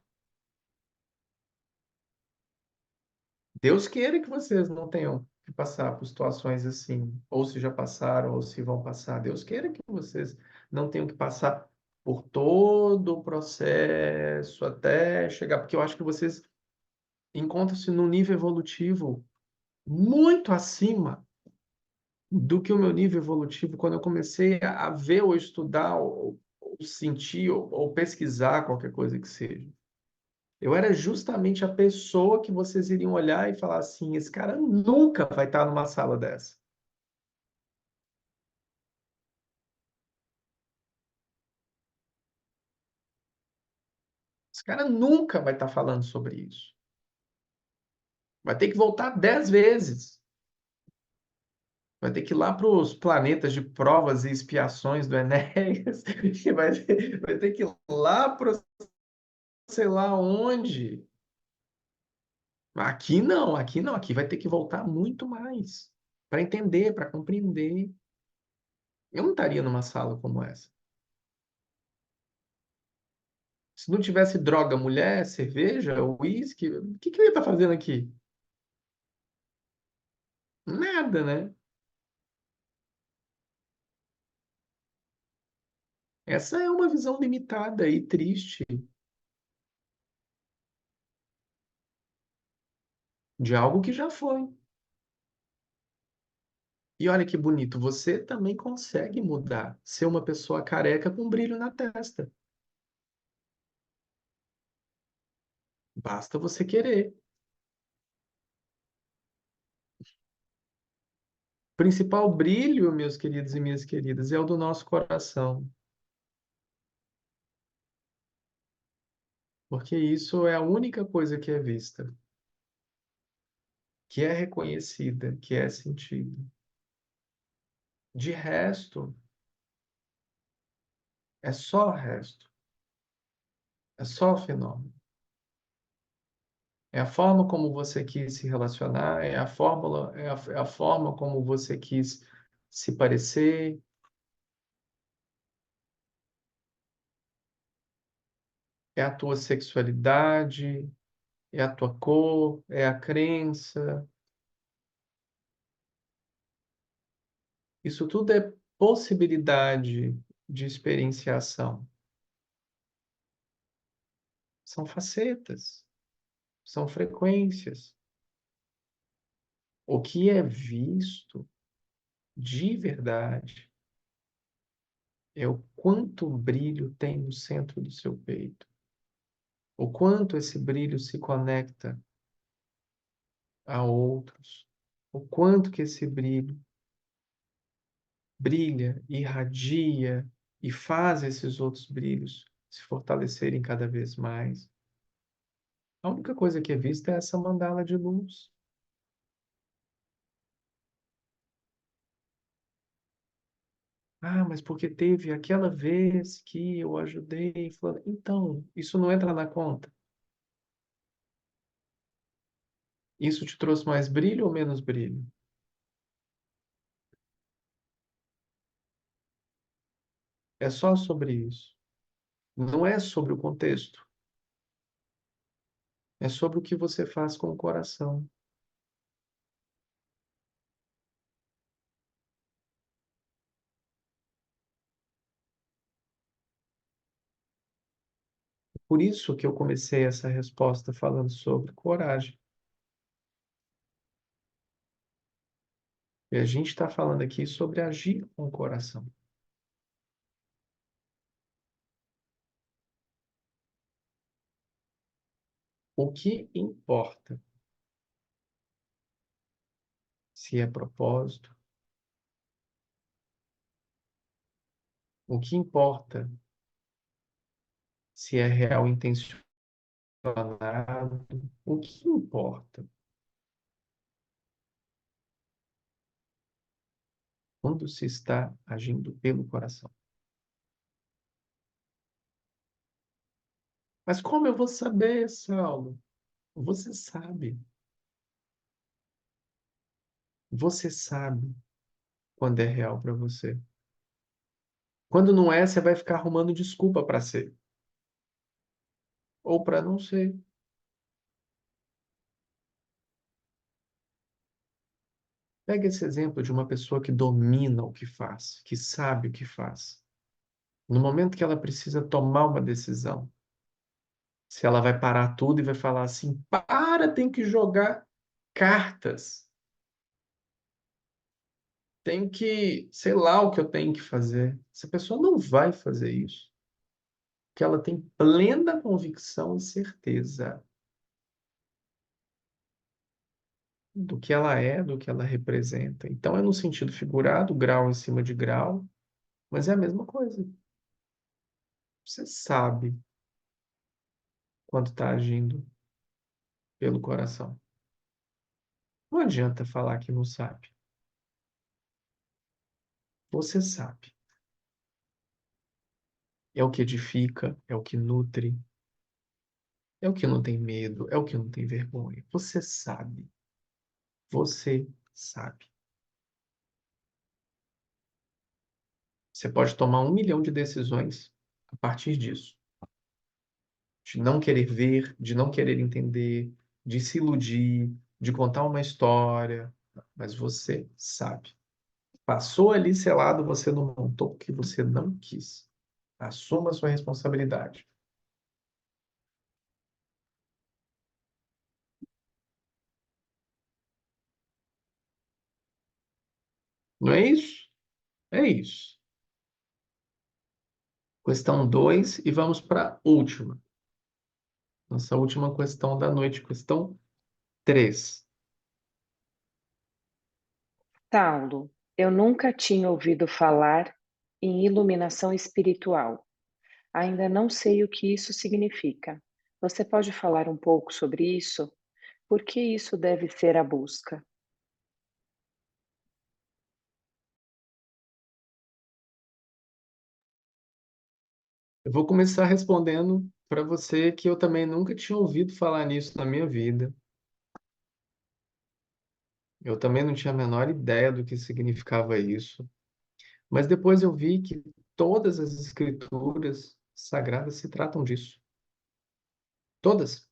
Deus queira que vocês não tenham que passar por situações assim, ou se já passaram, ou se vão passar. Deus queira que vocês não tenham que passar por todo o processo até chegar, porque eu acho que vocês encontram-se num nível evolutivo muito acima do que o meu nível evolutivo quando eu comecei a ver ou estudar ou sentir ou pesquisar qualquer coisa que seja. Eu era justamente a pessoa que vocês iriam olhar e falar assim: esse cara nunca vai estar numa sala dessa. Esse cara nunca vai estar falando sobre isso. Vai ter que voltar 10 vezes. Vai ter que ir lá para os planetas de provas e expiações do Enéas. E vai ter que ir lá para sei lá onde. Aqui não, aqui não. Aqui vai ter que voltar muito mais para entender, para compreender. Eu não estaria numa sala como essa. Se não tivesse droga, mulher, cerveja, uísque, o que que eu ia estar fazendo aqui? Nada, né? Essa é uma visão limitada e triste de algo que já foi. E olha que bonito, você também consegue mudar, ser uma pessoa careca com brilho na testa. Basta você querer. O principal brilho, meus queridos e minhas queridas, é o do nosso coração, porque isso é a única coisa que é vista, que é reconhecida, que é sentida. De resto, é só resto, é só fenômeno. É a forma como você quis se relacionar, é a fórmula, é a forma como você quis se parecer, é a tua sexualidade, é a tua cor, é a crença. Isso tudo é possibilidade de experienciação. São facetas, são frequências. O que é visto de verdade é o quanto brilho tem no centro do seu peito, o quanto esse brilho se conecta a outros, o quanto que esse brilho brilha, irradia e faz esses outros brilhos se fortalecerem cada vez mais. A única coisa que é vista é essa mandala de luz. Ah, mas porque teve aquela vez que eu ajudei, fulano. Então, isso não entra na conta. Isso te trouxe mais brilho ou menos brilho? É só sobre isso. Não é sobre o contexto. É sobre o que você faz com o coração. Por isso que eu comecei essa resposta falando sobre coragem. E a gente está falando aqui sobre agir com o coração. O que importa se é propósito, o que importa se é real intencionado, o que importa quando se está agindo pelo coração. Mas como eu vou saber, Saulo? Você sabe. Você sabe quando é real para você. Quando não é, você vai ficar arrumando desculpa para ser ou para não ser. Pega esse exemplo de uma pessoa que domina o que faz, que sabe o que faz. No momento que ela precisa tomar uma decisão, se ela vai parar tudo e vai falar assim: para, tem que jogar cartas, tem que, sei lá o que eu tenho que fazer. Essa pessoa não vai fazer isso, porque ela tem plena convicção e certeza do que ela é, do que ela representa. Então é no sentido figurado, grau em cima de grau, mas é a mesma coisa. Você sabe quando está agindo pelo coração. Não adianta falar que não sabe. Você sabe. É o que edifica, é o que nutre, é o que não tem medo, é o que não tem vergonha. Você sabe. Você sabe. Você pode tomar 1 milhão de decisões a partir disso. De não querer ver, de não querer entender, de se iludir, de contar uma história. Mas você sabe. Passou ali selado, você não montou porque você não quis. Assuma a sua responsabilidade. Não é isso? É isso. Questão 2 e vamos para a última. Nossa última questão da noite, questão 3. Saulo, eu nunca tinha ouvido falar em iluminação espiritual. Ainda não sei o que isso significa. Você pode falar um pouco sobre isso? Por que isso deve ser a busca? Eu vou começar respondendo para você que eu também nunca tinha ouvido falar nisso na minha vida. Eu também não tinha a menor ideia do que significava isso. Mas depois eu vi que todas as escrituras sagradas se tratam disso. Todas.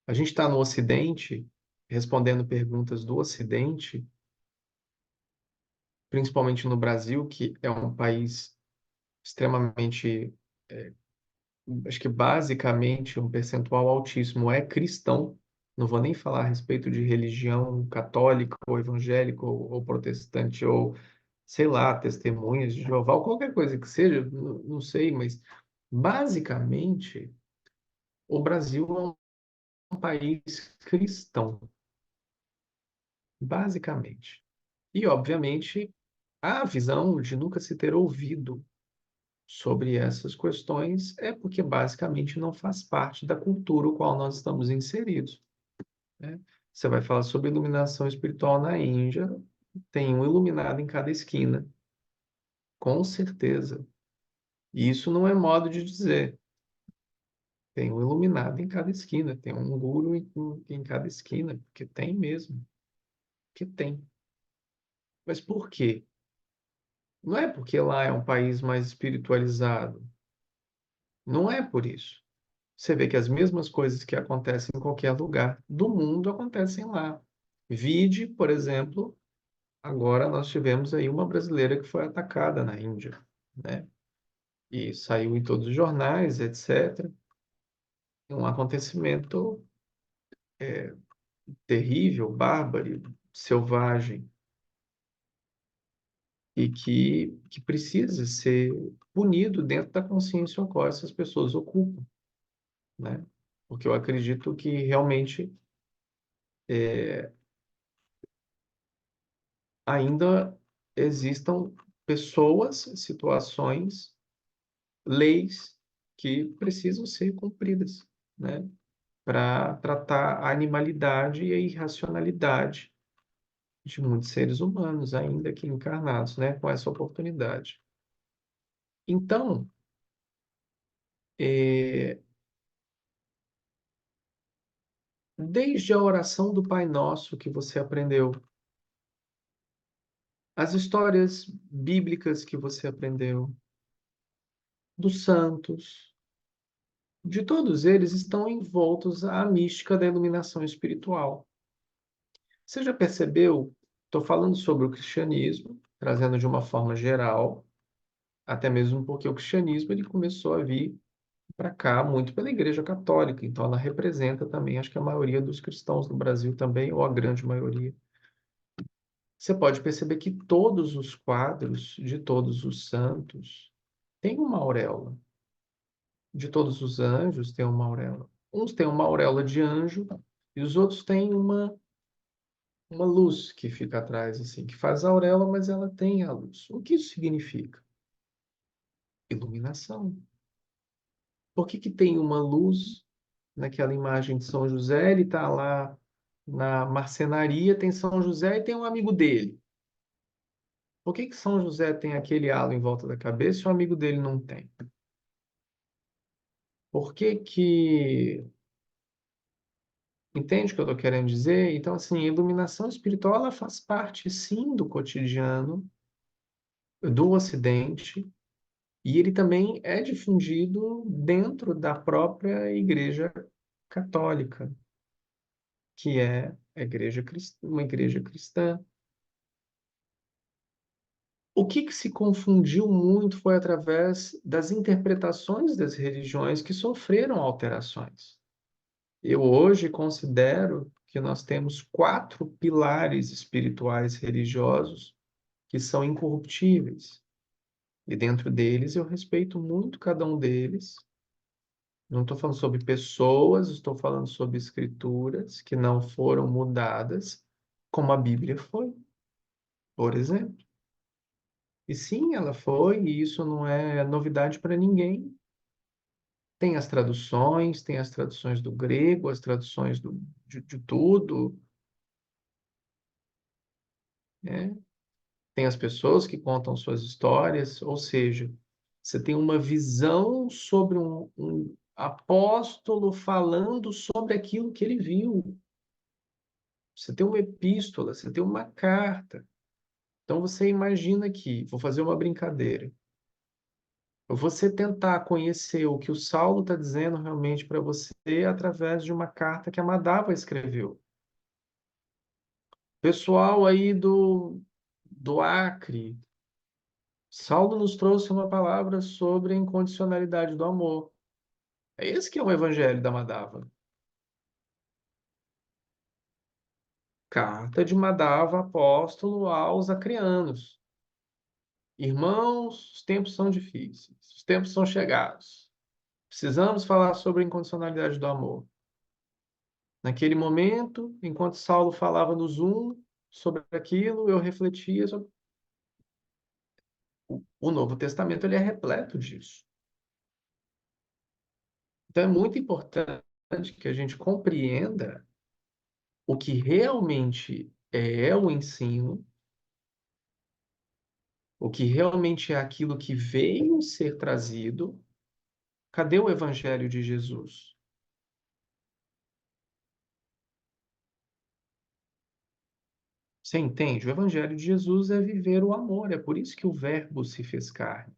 A gente está no Ocidente, respondendo perguntas do Ocidente, principalmente no Brasil, que é um país extremamente, acho que basicamente um percentual altíssimo é cristão. Não vou nem falar a respeito de religião católica ou evangélica ou protestante ou, sei lá, testemunhas de Jeová ou qualquer coisa que seja, não sei, mas basicamente o Brasil é um país cristão, basicamente. E, obviamente, a visão de nunca se ter ouvido sobre essas questões é porque basicamente não faz parte da cultura o qual nós estamos inseridos, né? Você vai falar sobre iluminação espiritual na Índia, tem um iluminado em cada esquina, com certeza. E isso não é modo de dizer. Tem um iluminado em cada esquina, tem um guru em cada esquina, porque tem mesmo, que tem. Mas por quê? Não é porque lá é um país mais espiritualizado. Não é por isso. Você vê que as mesmas coisas que acontecem em qualquer lugar do mundo acontecem lá. Vide, por exemplo, agora nós tivemos aí uma brasileira que foi atacada na Índia, né? E saiu em todos os jornais, etc. Um acontecimento terrível, bárbaro, selvagem. e que precisa ser punido dentro da consciência ao qual essas pessoas ocupam, né? Porque eu acredito que realmente ainda existam pessoas, situações, leis que precisam ser cumpridas, né? Para tratar a animalidade e a irracionalidade de muitos seres humanos ainda aqui encarnados, né? Com essa oportunidade. Então, é, desde a oração do Pai Nosso que você aprendeu, as histórias bíblicas que você aprendeu, dos santos, de todos eles estão envoltos à mística da iluminação espiritual. Você já percebeu? Estou falando sobre o cristianismo, trazendo de uma forma geral, até mesmo porque o cristianismo ele começou a vir para cá muito pela Igreja Católica, então ela representa também, acho que a maioria dos cristãos do Brasil também, ou a grande maioria. Você pode perceber que todos os quadros de todos os santos têm uma auréola. De todos os anjos têm uma auréola. Uns têm uma auréola de anjo e os outros têm uma luz que fica atrás, assim, que faz a auréola, mas ela tem a luz. O que isso significa? Iluminação. Por que que tem uma luz naquela imagem de São José? Ele está lá na marcenaria, tem São José e tem um amigo dele. Por que que São José tem aquele halo em volta da cabeça e o amigo dele não tem? Por que que... Entende o que eu estou querendo dizer? Então, assim, a iluminação espiritual ela faz parte, sim, do cotidiano do Ocidente e ele também é difundido dentro da própria Igreja Católica, que é uma igreja cristã. O que se confundiu muito foi através das interpretações das religiões que sofreram alterações. Eu hoje considero que nós temos 4 pilares espirituais religiosos que são incorruptíveis. E dentro deles eu respeito muito cada um deles. Não estou falando sobre pessoas, estou falando sobre escrituras que não foram mudadas, como a Bíblia foi, por exemplo. E sim, ela foi, e isso não é novidade para ninguém. Tem as traduções do grego, as traduções de tudo, né? Tem as pessoas que contam suas histórias, ou seja, você tem uma visão sobre um apóstolo falando sobre aquilo que ele viu. Você tem uma epístola, você tem uma carta. Então você imagina que, vou fazer uma brincadeira, você tentar conhecer o que o Saulo está dizendo realmente para você através de uma carta que a Madava escreveu. Pessoal aí do Acre, Saulo nos trouxe uma palavra sobre a incondicionalidade do amor. É esse que é o evangelho da Madava. Carta de Madava, apóstolo aos acreanos. Irmãos, os tempos são difíceis, os tempos são chegados. Precisamos falar sobre a incondicionalidade do amor. Naquele momento, enquanto Saulo falava no Zoom sobre aquilo, eu refletia sobre... O Novo Testamento ele é repleto disso. Então é muito importante que a gente compreenda o que realmente é o ensino, o que realmente é aquilo que veio ser trazido. Cadê o Evangelho de Jesus? Você entende? O Evangelho de Jesus é viver o amor, é por isso que o Verbo se fez carne.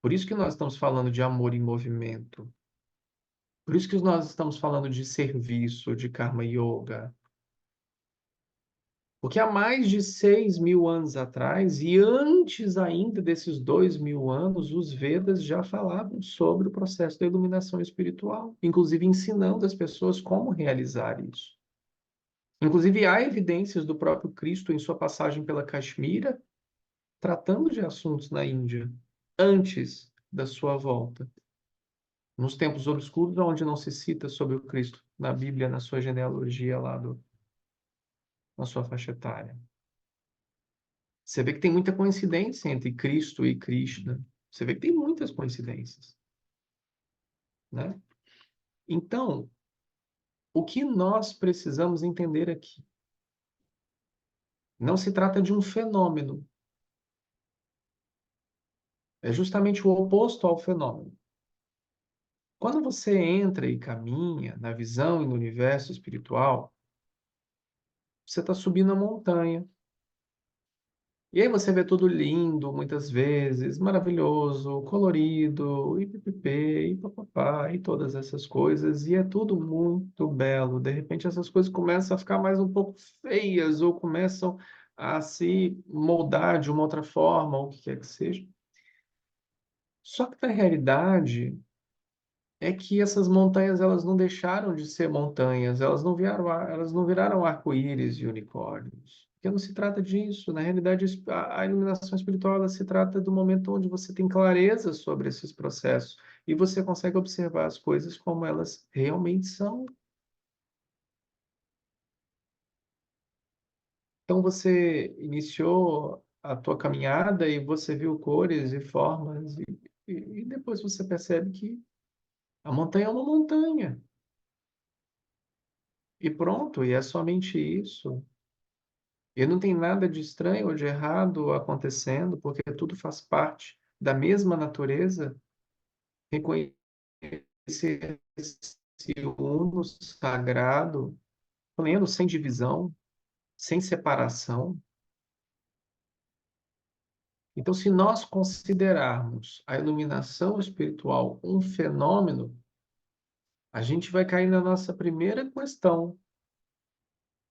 Por isso que nós estamos falando de amor em movimento. Por isso que nós estamos falando de serviço, de karma yoga. Porque há mais de 6.000 anos atrás, e antes ainda desses 2.000 anos, os Vedas já falavam sobre o processo da iluminação espiritual, inclusive ensinando as pessoas como realizar isso. Inclusive, há evidências do próprio Cristo em sua passagem pela Caxemira, tratando de assuntos na Índia, antes da sua volta. Nos tempos obscuros, onde não se cita sobre o Cristo na Bíblia, na sua genealogia lá na sua faixa etária. Você vê que tem muita coincidência entre Cristo e Krishna. Você vê que tem muitas coincidências, né? Então, o que nós precisamos entender aqui? Não se trata de um fenômeno. É justamente o oposto ao fenômeno. Quando você entra e caminha na visão e no universo espiritual, você está subindo a montanha. E aí você vê tudo lindo, muitas vezes, maravilhoso, colorido, e pipipê, e papapá, e todas essas coisas, e é tudo muito belo. De repente essas coisas começam a ficar mais um pouco feias, ou começam a se moldar de uma outra forma, ou o que quer que seja. Só que na realidade é que essas montanhas elas não deixaram de ser montanhas, elas não viraram arco-íris e unicórnios. Porque não se trata disso. Na realidade, a iluminação espiritual ela se trata do momento onde você tem clareza sobre esses processos e você consegue observar as coisas como elas realmente são. Então você iniciou a tua caminhada e você viu cores e formas e depois você percebe que a montanha é uma montanha. E pronto, e é somente isso. E não tem nada de estranho ou de errado acontecendo, porque tudo faz parte da mesma natureza. Reconhecer esse uno sagrado, pleno, sem divisão, sem separação. Então, se nós considerarmos a iluminação espiritual um fenômeno, a gente vai cair na nossa primeira questão,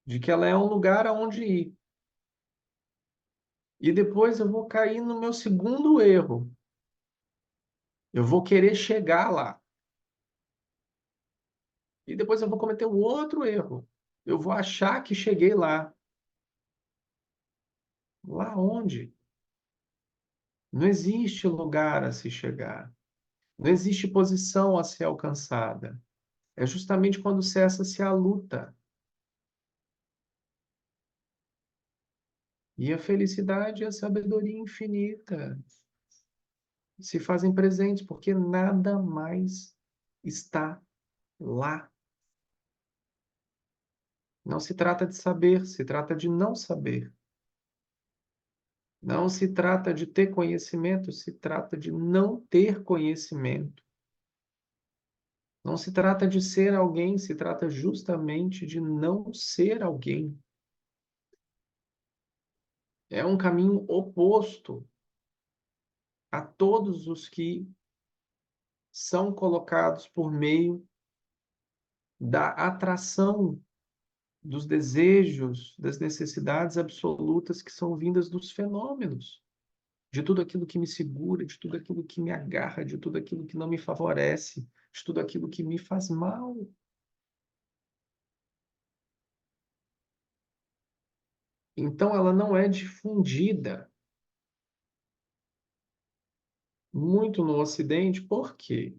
de que ela é um lugar aonde ir. E depois eu vou cair no meu segundo erro. Eu vou querer chegar lá. E depois eu vou cometer um outro erro. Eu vou achar que cheguei lá. Lá onde? Não existe lugar a se chegar. Não existe posição a ser alcançada. É justamente quando cessa-se a luta. E a felicidade e a sabedoria infinita se fazem presentes, porque nada mais está lá. Não se trata de saber, se trata de não saber. Não se trata de ter conhecimento, se trata de não ter conhecimento. Não se trata de ser alguém, se trata justamente de não ser alguém. É um caminho oposto a todos os que são colocados por meio da atração dos desejos, das necessidades absolutas que são vindas dos fenômenos, de tudo aquilo que me segura, de tudo aquilo que me agarra, de tudo aquilo que não me favorece, de tudo aquilo que me faz mal. Então, ela não é difundida muito no Ocidente, por quê?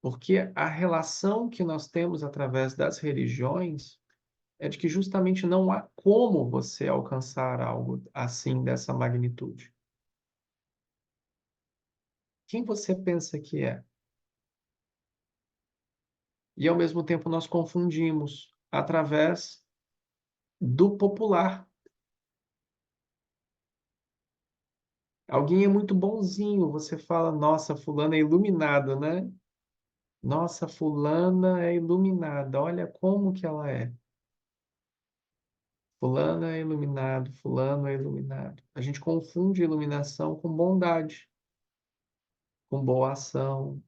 Porque a relação que nós temos através das religiões é de que justamente não há como você alcançar algo assim dessa magnitude. Quem você pensa que é? E ao mesmo tempo nós confundimos através do popular. Alguém é muito bonzinho, você fala, nossa, fulano é iluminado, né? Nossa, fulana é iluminada, olha como que ela é. Fulano é iluminado, fulano é iluminado. A gente confunde iluminação com bondade, com boa ação,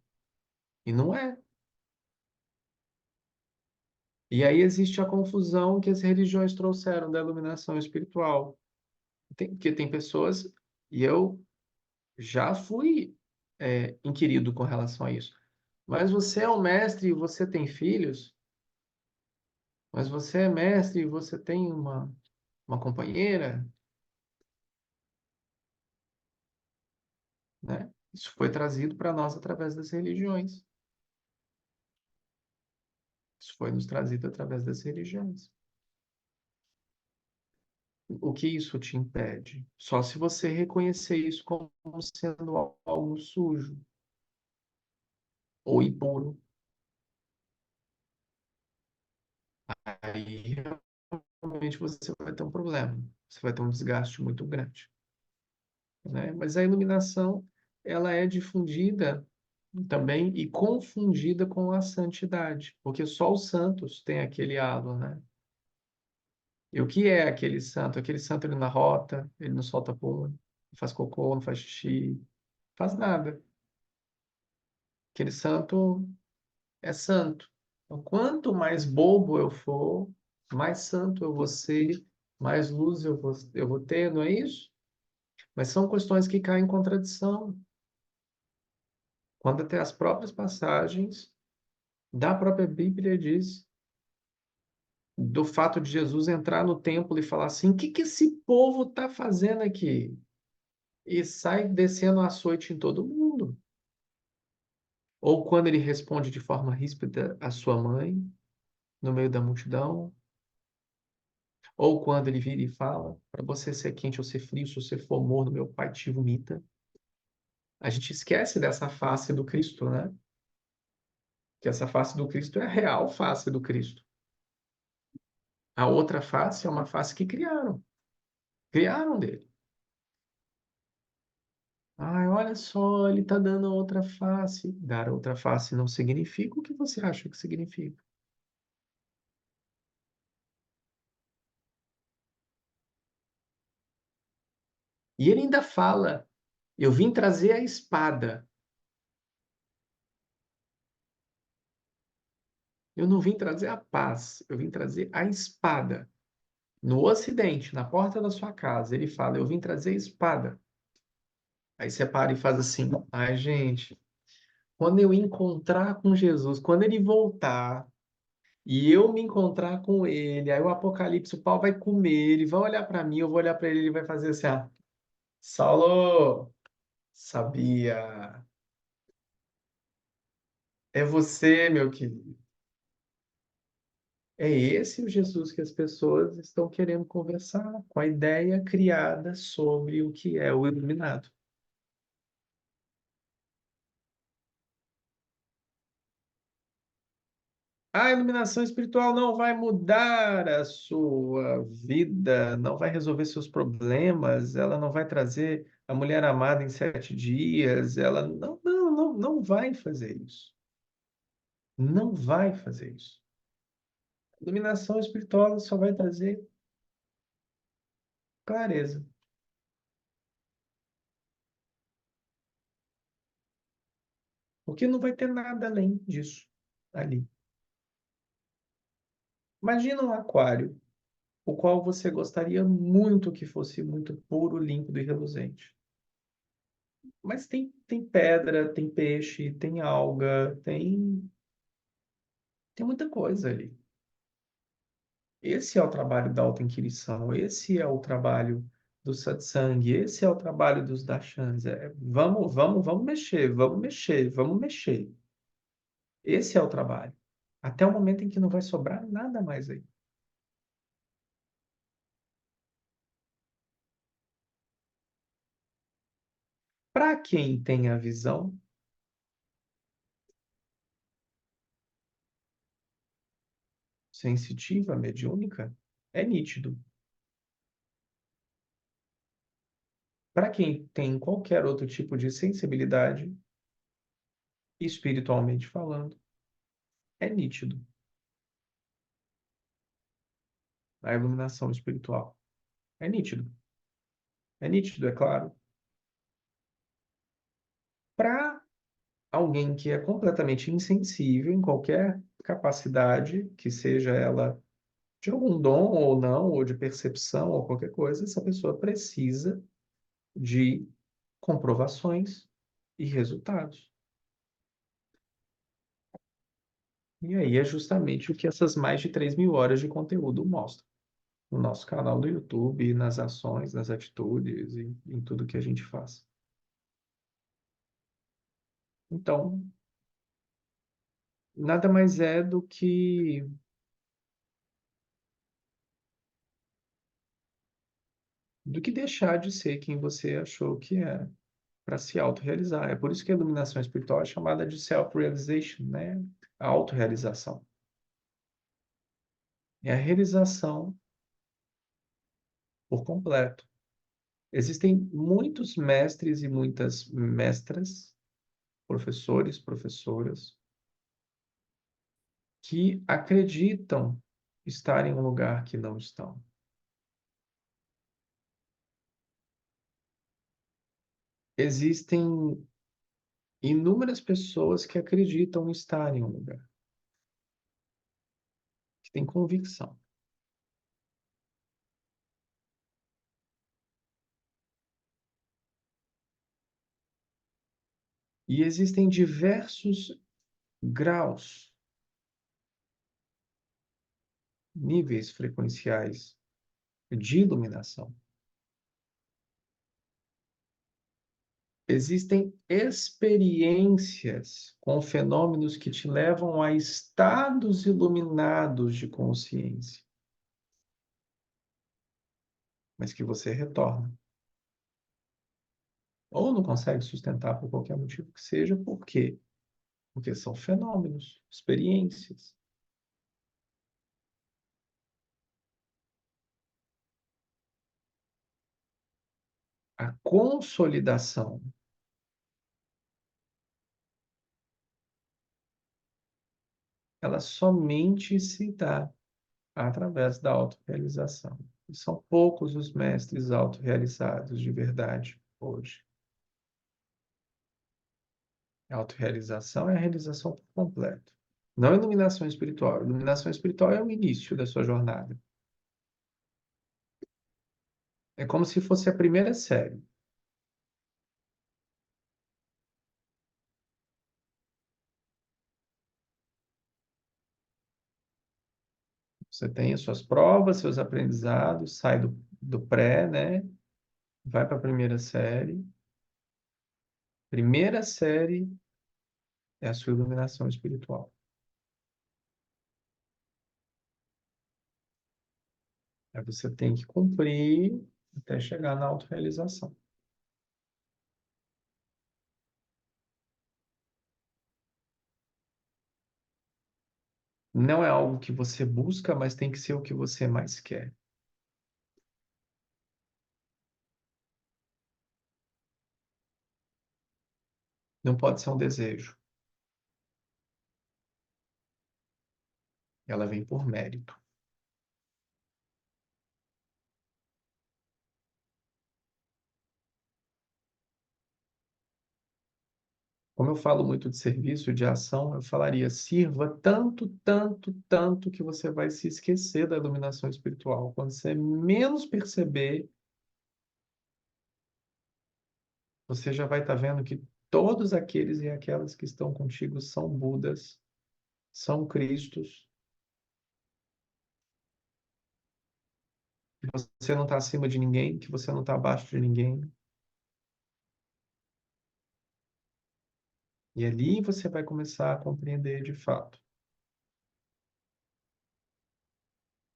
e não é. E aí existe a confusão que as religiões trouxeram da iluminação espiritual. Porque tem pessoas, e eu já fui inquirido com relação a isso. Mas você é um mestre e você tem filhos? Mas você é mestre e você tem uma companheira, né? Isso foi trazido para nós através das religiões. Isso foi nos trazido através das religiões. O que isso te impede? Só se você reconhecer isso como sendo algo sujo ou impuro. Aí realmente você vai ter um problema. Você vai ter um desgaste muito grande, né? Mas a iluminação, ela é difundida também e confundida com a santidade, porque só os santos têm aquele halo, né? E o que é aquele santo? Aquele santo ele não rota, ele não solta pum, não faz cocô, não faz xixi, faz nada. Aquele santo é santo. Então, quanto mais bobo eu for, mais santo eu vou ser, mais luz eu vou ter, não é isso? Mas são questões que caem em contradição. Quando até as próprias passagens da própria Bíblia diz do fato de Jesus entrar no templo e falar assim: o que que esse povo está fazendo aqui? E sai descendo açoite em todo mundo. Ou quando ele responde de forma ríspida à sua mãe, no meio da multidão. Ou quando ele vira e fala: para você ser quente ou ser frio, se você for morno, meu pai te vomita. A gente esquece dessa face do Cristo, né? Que essa face do Cristo é a real face do Cristo. A outra face é uma face que criaram. Criaram dele. Ai, olha só, ele está dando a outra face. Dar a outra face não significa o que você acha que significa. E ele ainda fala: eu vim trazer a espada. Eu não vim trazer a paz, eu vim trazer a espada. No Ocidente, na porta da sua casa, ele fala: eu vim trazer a espada. Aí você para e faz assim: ai, gente, quando eu encontrar com Jesus, quando ele voltar e eu me encontrar com ele, aí o Apocalipse, o pau vai comer, ele vai olhar para mim, eu vou olhar para ele, ele vai fazer assim: ah, Saulo, sabia? É você, meu querido. É esse o Jesus que as pessoas estão querendo conversar, com a ideia criada sobre o que é o iluminado. A iluminação espiritual não vai mudar a sua vida, não vai resolver seus problemas, ela não vai trazer a mulher amada em 7 dias, ela não vai fazer isso. Não vai fazer isso. A iluminação espiritual só vai trazer clareza, porque não vai ter nada além disso ali. Imagina um aquário, o qual você gostaria muito que fosse muito puro, límpido e reluzente. Mas tem pedra, tem peixe, tem alga, tem muita coisa ali. Esse é o trabalho da autoinquirição, esse é o trabalho do satsang, esse é o trabalho dos darshans. Vamos mexer, vamos mexer, vamos mexer. Esse é o trabalho. Até o momento em que não vai sobrar nada mais aí. Para quem tem a visão sensitiva, mediúnica, é nítido. Para quem tem qualquer outro tipo de sensibilidade, espiritualmente falando, é nítido. A iluminação espiritual. É nítido. É nítido, é claro. Para alguém que é completamente insensível em qualquer capacidade, que seja ela de algum dom ou não, ou de percepção ou qualquer coisa, essa pessoa precisa de comprovações e resultados. E aí é justamente o que essas mais de 3.000 horas de conteúdo mostram. No nosso canal do YouTube, nas ações, nas atitudes, em tudo que a gente faz. Então, nada mais é do que deixar de ser quem você achou que é, para se autorrealizar. É por isso que a iluminação espiritual é chamada de self-realization, né? A autorrealização. É a realização por completo. Existem muitos mestres e muitas mestras, professores, professoras, que acreditam estar em um lugar que não estão. Existem inúmeras pessoas que acreditam estar em um lugar, que têm convicção. E existem diversos graus, níveis frequenciais de iluminação. Existem experiências com fenômenos que te levam a estados iluminados de consciência, mas que você retorna. Ou não consegue sustentar por qualquer motivo que seja, por quê? Porque são fenômenos, experiências. A consolidação, ela somente se dá através da autorrealização. E são poucos os mestres autorrealizados de verdade hoje. A autorrealização é a realização por completo. Não a iluminação espiritual. A iluminação espiritual é o início da sua jornada. É como se fosse a primeira série. Você tem as suas provas, seus aprendizados, sai do pré, né? Vai para a primeira série. Primeira série é a sua iluminação espiritual. Aí você tem que cumprir até chegar na autorrealização. Não é algo que você busca, mas tem que ser o que você mais quer. Não pode ser um desejo. Ela vem por mérito. Como eu falo muito de serviço, de ação, eu falaria: sirva tanto, tanto, tanto que você vai se esquecer da iluminação espiritual. Quando você menos perceber, você já vai estar vendo que todos aqueles e aquelas que estão contigo são Budas, são Cristos, que você não está acima de ninguém, que você não está abaixo de ninguém. E ali você vai começar a compreender de fato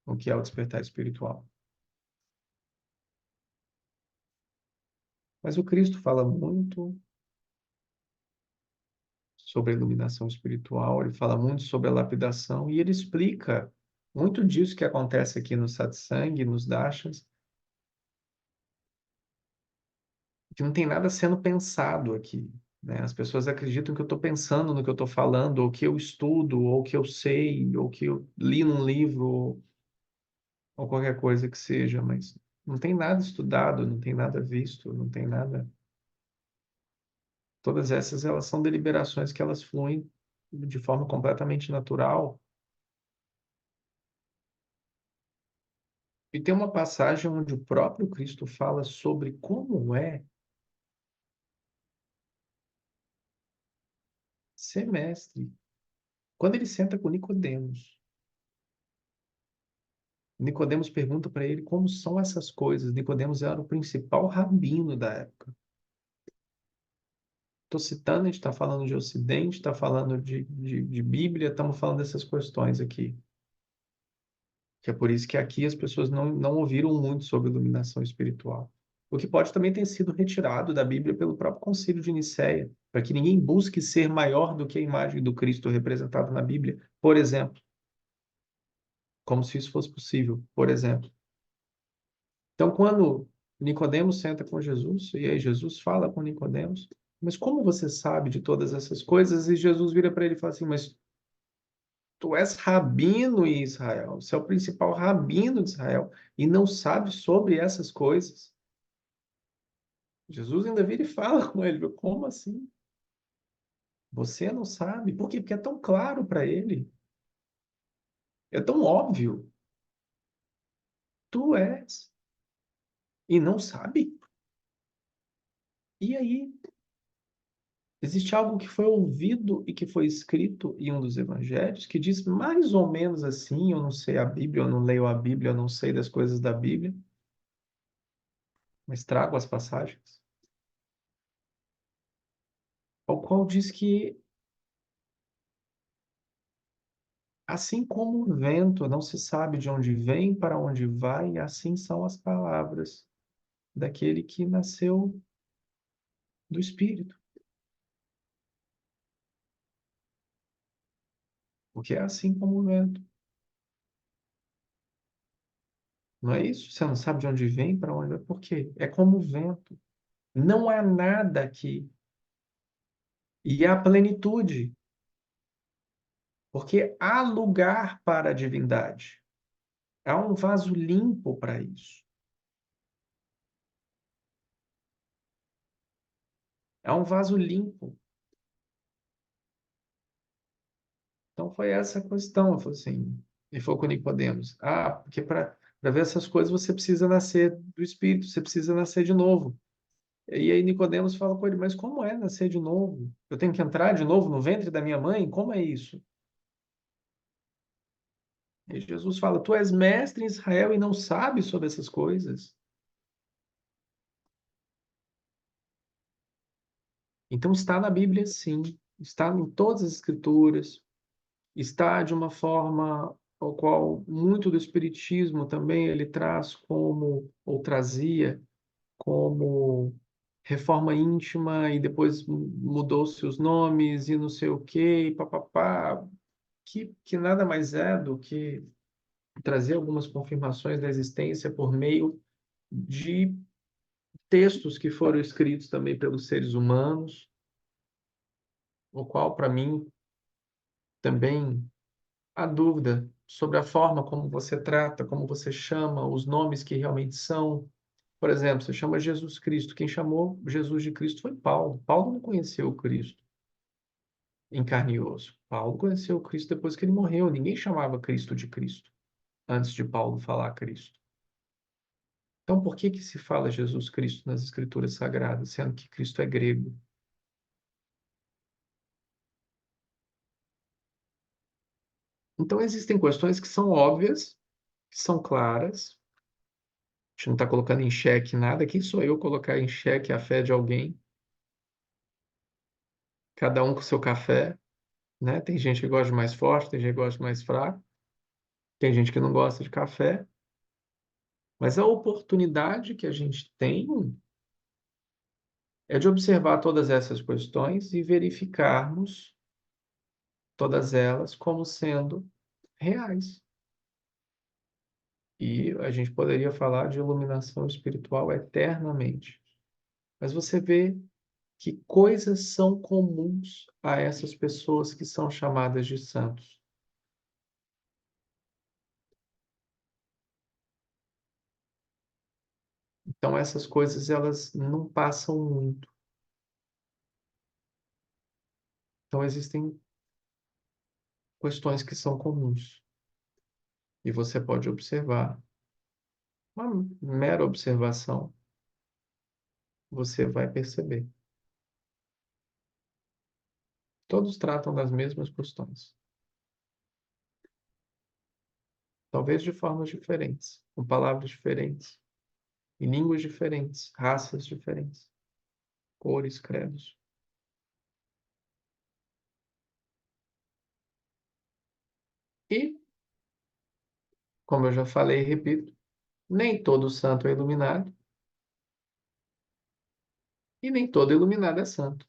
o que é o despertar espiritual. Mas o Cristo fala muito sobre a iluminação espiritual, ele fala muito sobre a lapidação e ele explica muito disso que acontece aqui no satsang, nos dashas, que não tem nada sendo pensado aqui, né? As pessoas acreditam que eu estou pensando no que eu estou falando, ou que eu estudo, ou que eu sei, ou que eu li num livro, ou qualquer coisa que seja, mas não tem nada estudado, não tem nada visto, não tem nada. Todas essas, elas são deliberações que elas fluem de forma completamente natural. E tem uma passagem onde o próprio Cristo fala sobre como é ser mestre. Quando ele senta com Nicodemos, Nicodemos pergunta para ele como são essas coisas. Nicodemos era o principal rabino da época. Estou citando, a gente está falando de Ocidente, está falando de Bíblia, estamos falando dessas questões aqui. Que é por isso que aqui as pessoas não ouviram muito sobre iluminação espiritual. O que pode também ter sido retirado da Bíblia pelo próprio Concílio de Nicéia, para que ninguém busque ser maior do que a imagem do Cristo representado na Bíblia, por exemplo. Como se isso fosse possível, por exemplo. Então, quando Nicodemos senta com Jesus, e aí Jesus fala com Nicodemos, mas como você sabe de todas essas coisas? E Jesus vira para ele e fala assim, mas tu és rabino em Israel, você é o principal rabino de Israel e não sabe sobre essas coisas. Jesus ainda vira e fala com ele, como assim? Você não sabe? Por quê? Porque é tão claro para ele, é tão óbvio. Tu és e não sabe? E aí? Existe algo que foi ouvido e que foi escrito em um dos evangelhos que diz mais ou menos assim, eu não sei a Bíblia, eu não leio a Bíblia, eu não sei das coisas da Bíblia, mas trago as passagens, ao qual diz que assim como o vento não se sabe de onde vem, para onde vai, assim são as palavras daquele que nasceu do Espírito. Porque é assim como o vento. Não é isso? Você não sabe de onde vem, para onde vai. Por quê? É como o vento. Não há nada aqui. E há plenitude. Porque há lugar para a divindade. Há um vaso limpo para isso. Há um vaso limpo. Então foi essa a questão. Eu falei assim, e foi com Nicodemos. Ah, porque para ver essas coisas você precisa nascer do Espírito, você precisa nascer de novo. E aí Nicodemos fala com ele, mas como é nascer de novo? Eu tenho que entrar de novo no ventre da minha mãe? Como é isso? E Jesus fala, tu és mestre em Israel e não sabes sobre essas coisas. Então está na Bíblia, sim. Está em todas as Escrituras. Está de uma forma ao qual muito do Espiritismo também ele traz como, ou trazia como reforma íntima e depois mudou-se os nomes e não sei o quê, e papapá, que nada mais é do que trazer algumas confirmações da existência por meio de textos que foram escritos também pelos seres humanos, o qual, para mim, também há dúvida sobre a forma como você trata, como você chama, os nomes que realmente são. Por exemplo, você chama Jesus Cristo. Quem chamou Jesus de Cristo foi Paulo. Paulo não conheceu o Cristo em carne e osso. Paulo conheceu o Cristo depois que ele morreu. Ninguém chamava Cristo de Cristo antes de Paulo falar Cristo. Então, por que que se fala Jesus Cristo nas Escrituras Sagradas, sendo que Cristo é grego? Então, existem questões que são óbvias, que são claras. A gente não está colocando em xeque nada. Quem sou eu colocar em xeque a fé de alguém? Cada um com seu café, né? Tem gente que gosta de mais forte, tem gente que gosta de mais fraco, tem gente que não gosta de café. Mas a oportunidade que a gente tem é de observar todas essas questões e verificarmos todas elas como sendo reais. E a gente poderia falar de iluminação espiritual eternamente. Mas você vê que coisas são comuns a essas pessoas que são chamadas de santos. Então essas coisas elas não passam muito. Então existem questões que são comuns e você pode observar. Uma mera observação, você vai perceber. Todos tratam das mesmas questões. talvez de formas diferentes, com palavras diferentes, em línguas diferentes, raças diferentes, cores, credos. E, como eu já falei e repito, nem todo santo é iluminado e nem todo iluminado é santo.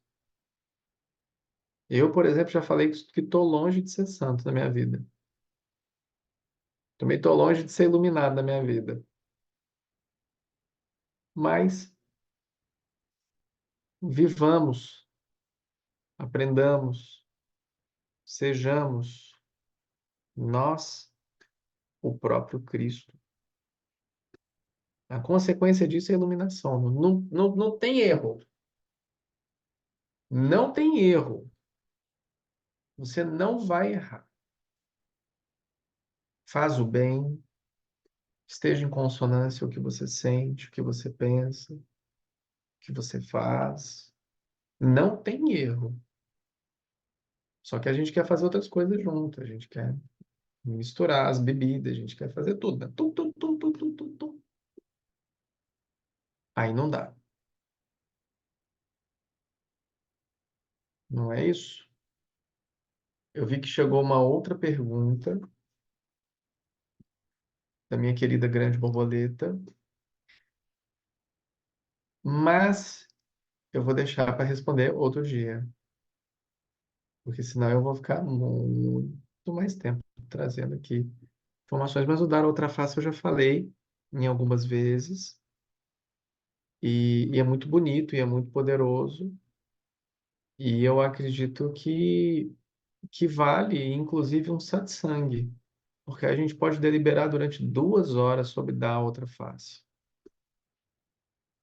Eu, por exemplo, já falei que estou longe de ser santo na minha vida. Também estou longe de ser iluminado na minha vida. Mas vivamos, aprendamos, sejamos nós o próprio Cristo. A consequência disso é a iluminação. Não tem erro. Não tem erro. Você não vai errar. Faz o bem, esteja em consonância o que você sente, o que você pensa, o que você faz. Não tem erro. Só que a gente quer fazer outras coisas junto. A gente quer misturar as bebidas, a gente quer fazer tudo, né? Tum, tum, tum, tum, tum, tum, tum. Aí não dá. Não é isso? Eu vi que chegou uma outra pergunta da minha querida grande borboleta, mas eu vou deixar para responder outro dia, porque senão eu vou ficar muito mais tempo trazendo aqui informações. Mas o dar outra face eu já falei em algumas vezes, e é muito bonito e é muito poderoso, e eu acredito que vale, inclusive, um satsang, porque a gente pode deliberar durante 2 horas sobre dar outra face.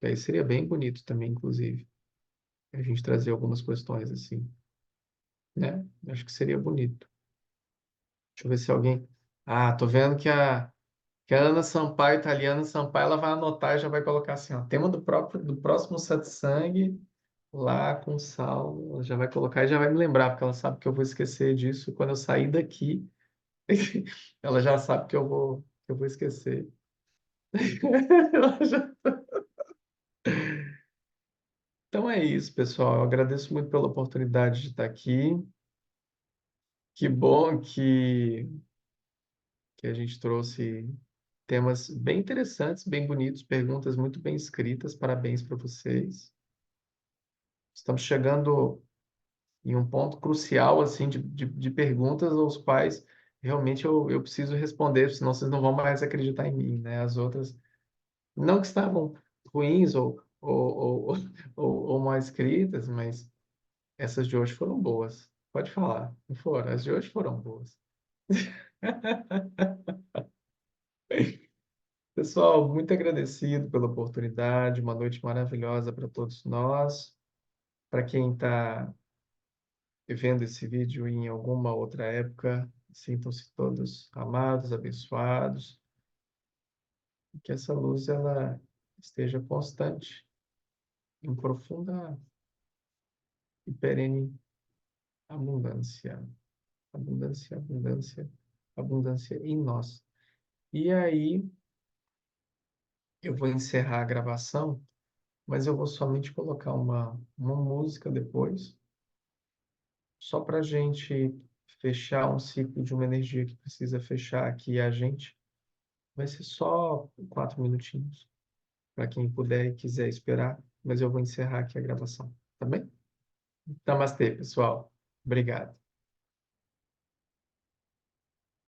E aí seria bem bonito também, inclusive, a gente trazer algumas questões assim, né? Acho que seria bonito. Deixa eu ver se alguém. Ah, tô vendo que a Ana Sampaio, italiana Sampaio, ela vai anotar e já vai colocar assim, ó, tema do próximo satsang, lá com sal, ela já vai colocar e já vai me lembrar, porque ela sabe que eu vou esquecer disso quando eu sair daqui. Ela já sabe que eu vou esquecer. Ela já- Então é isso, pessoal. Eu agradeço muito pela oportunidade de estar aqui. Que bom que a gente trouxe temas bem interessantes, bem bonitos, perguntas muito bem escritas. Parabéns para vocês. Estamos chegando em um ponto crucial assim de perguntas aos quais realmente eu preciso responder, senão vocês não vão mais acreditar em mim, né? As outras não que estavam ruins ou mal escritas, mas essas de hoje foram boas. Pode falar, não foram? As de hoje foram boas. Pessoal, muito agradecido pela oportunidade, uma noite maravilhosa para todos nós. Para quem está vendo esse vídeo em alguma outra época, sintam-se todos amados, abençoados, e que essa luz ela esteja constante, em profunda e perene abundância. Abundância, abundância, abundância em nós. E aí, eu vou encerrar a gravação, mas eu vou somente colocar uma música depois, só para a gente fechar um ciclo de uma energia que precisa fechar aqui a gente. Vai ser só 4 minutinhos, para quem puder e quiser esperar, mas eu vou encerrar aqui a gravação, tá bem? Namastê, pessoal. Obrigado.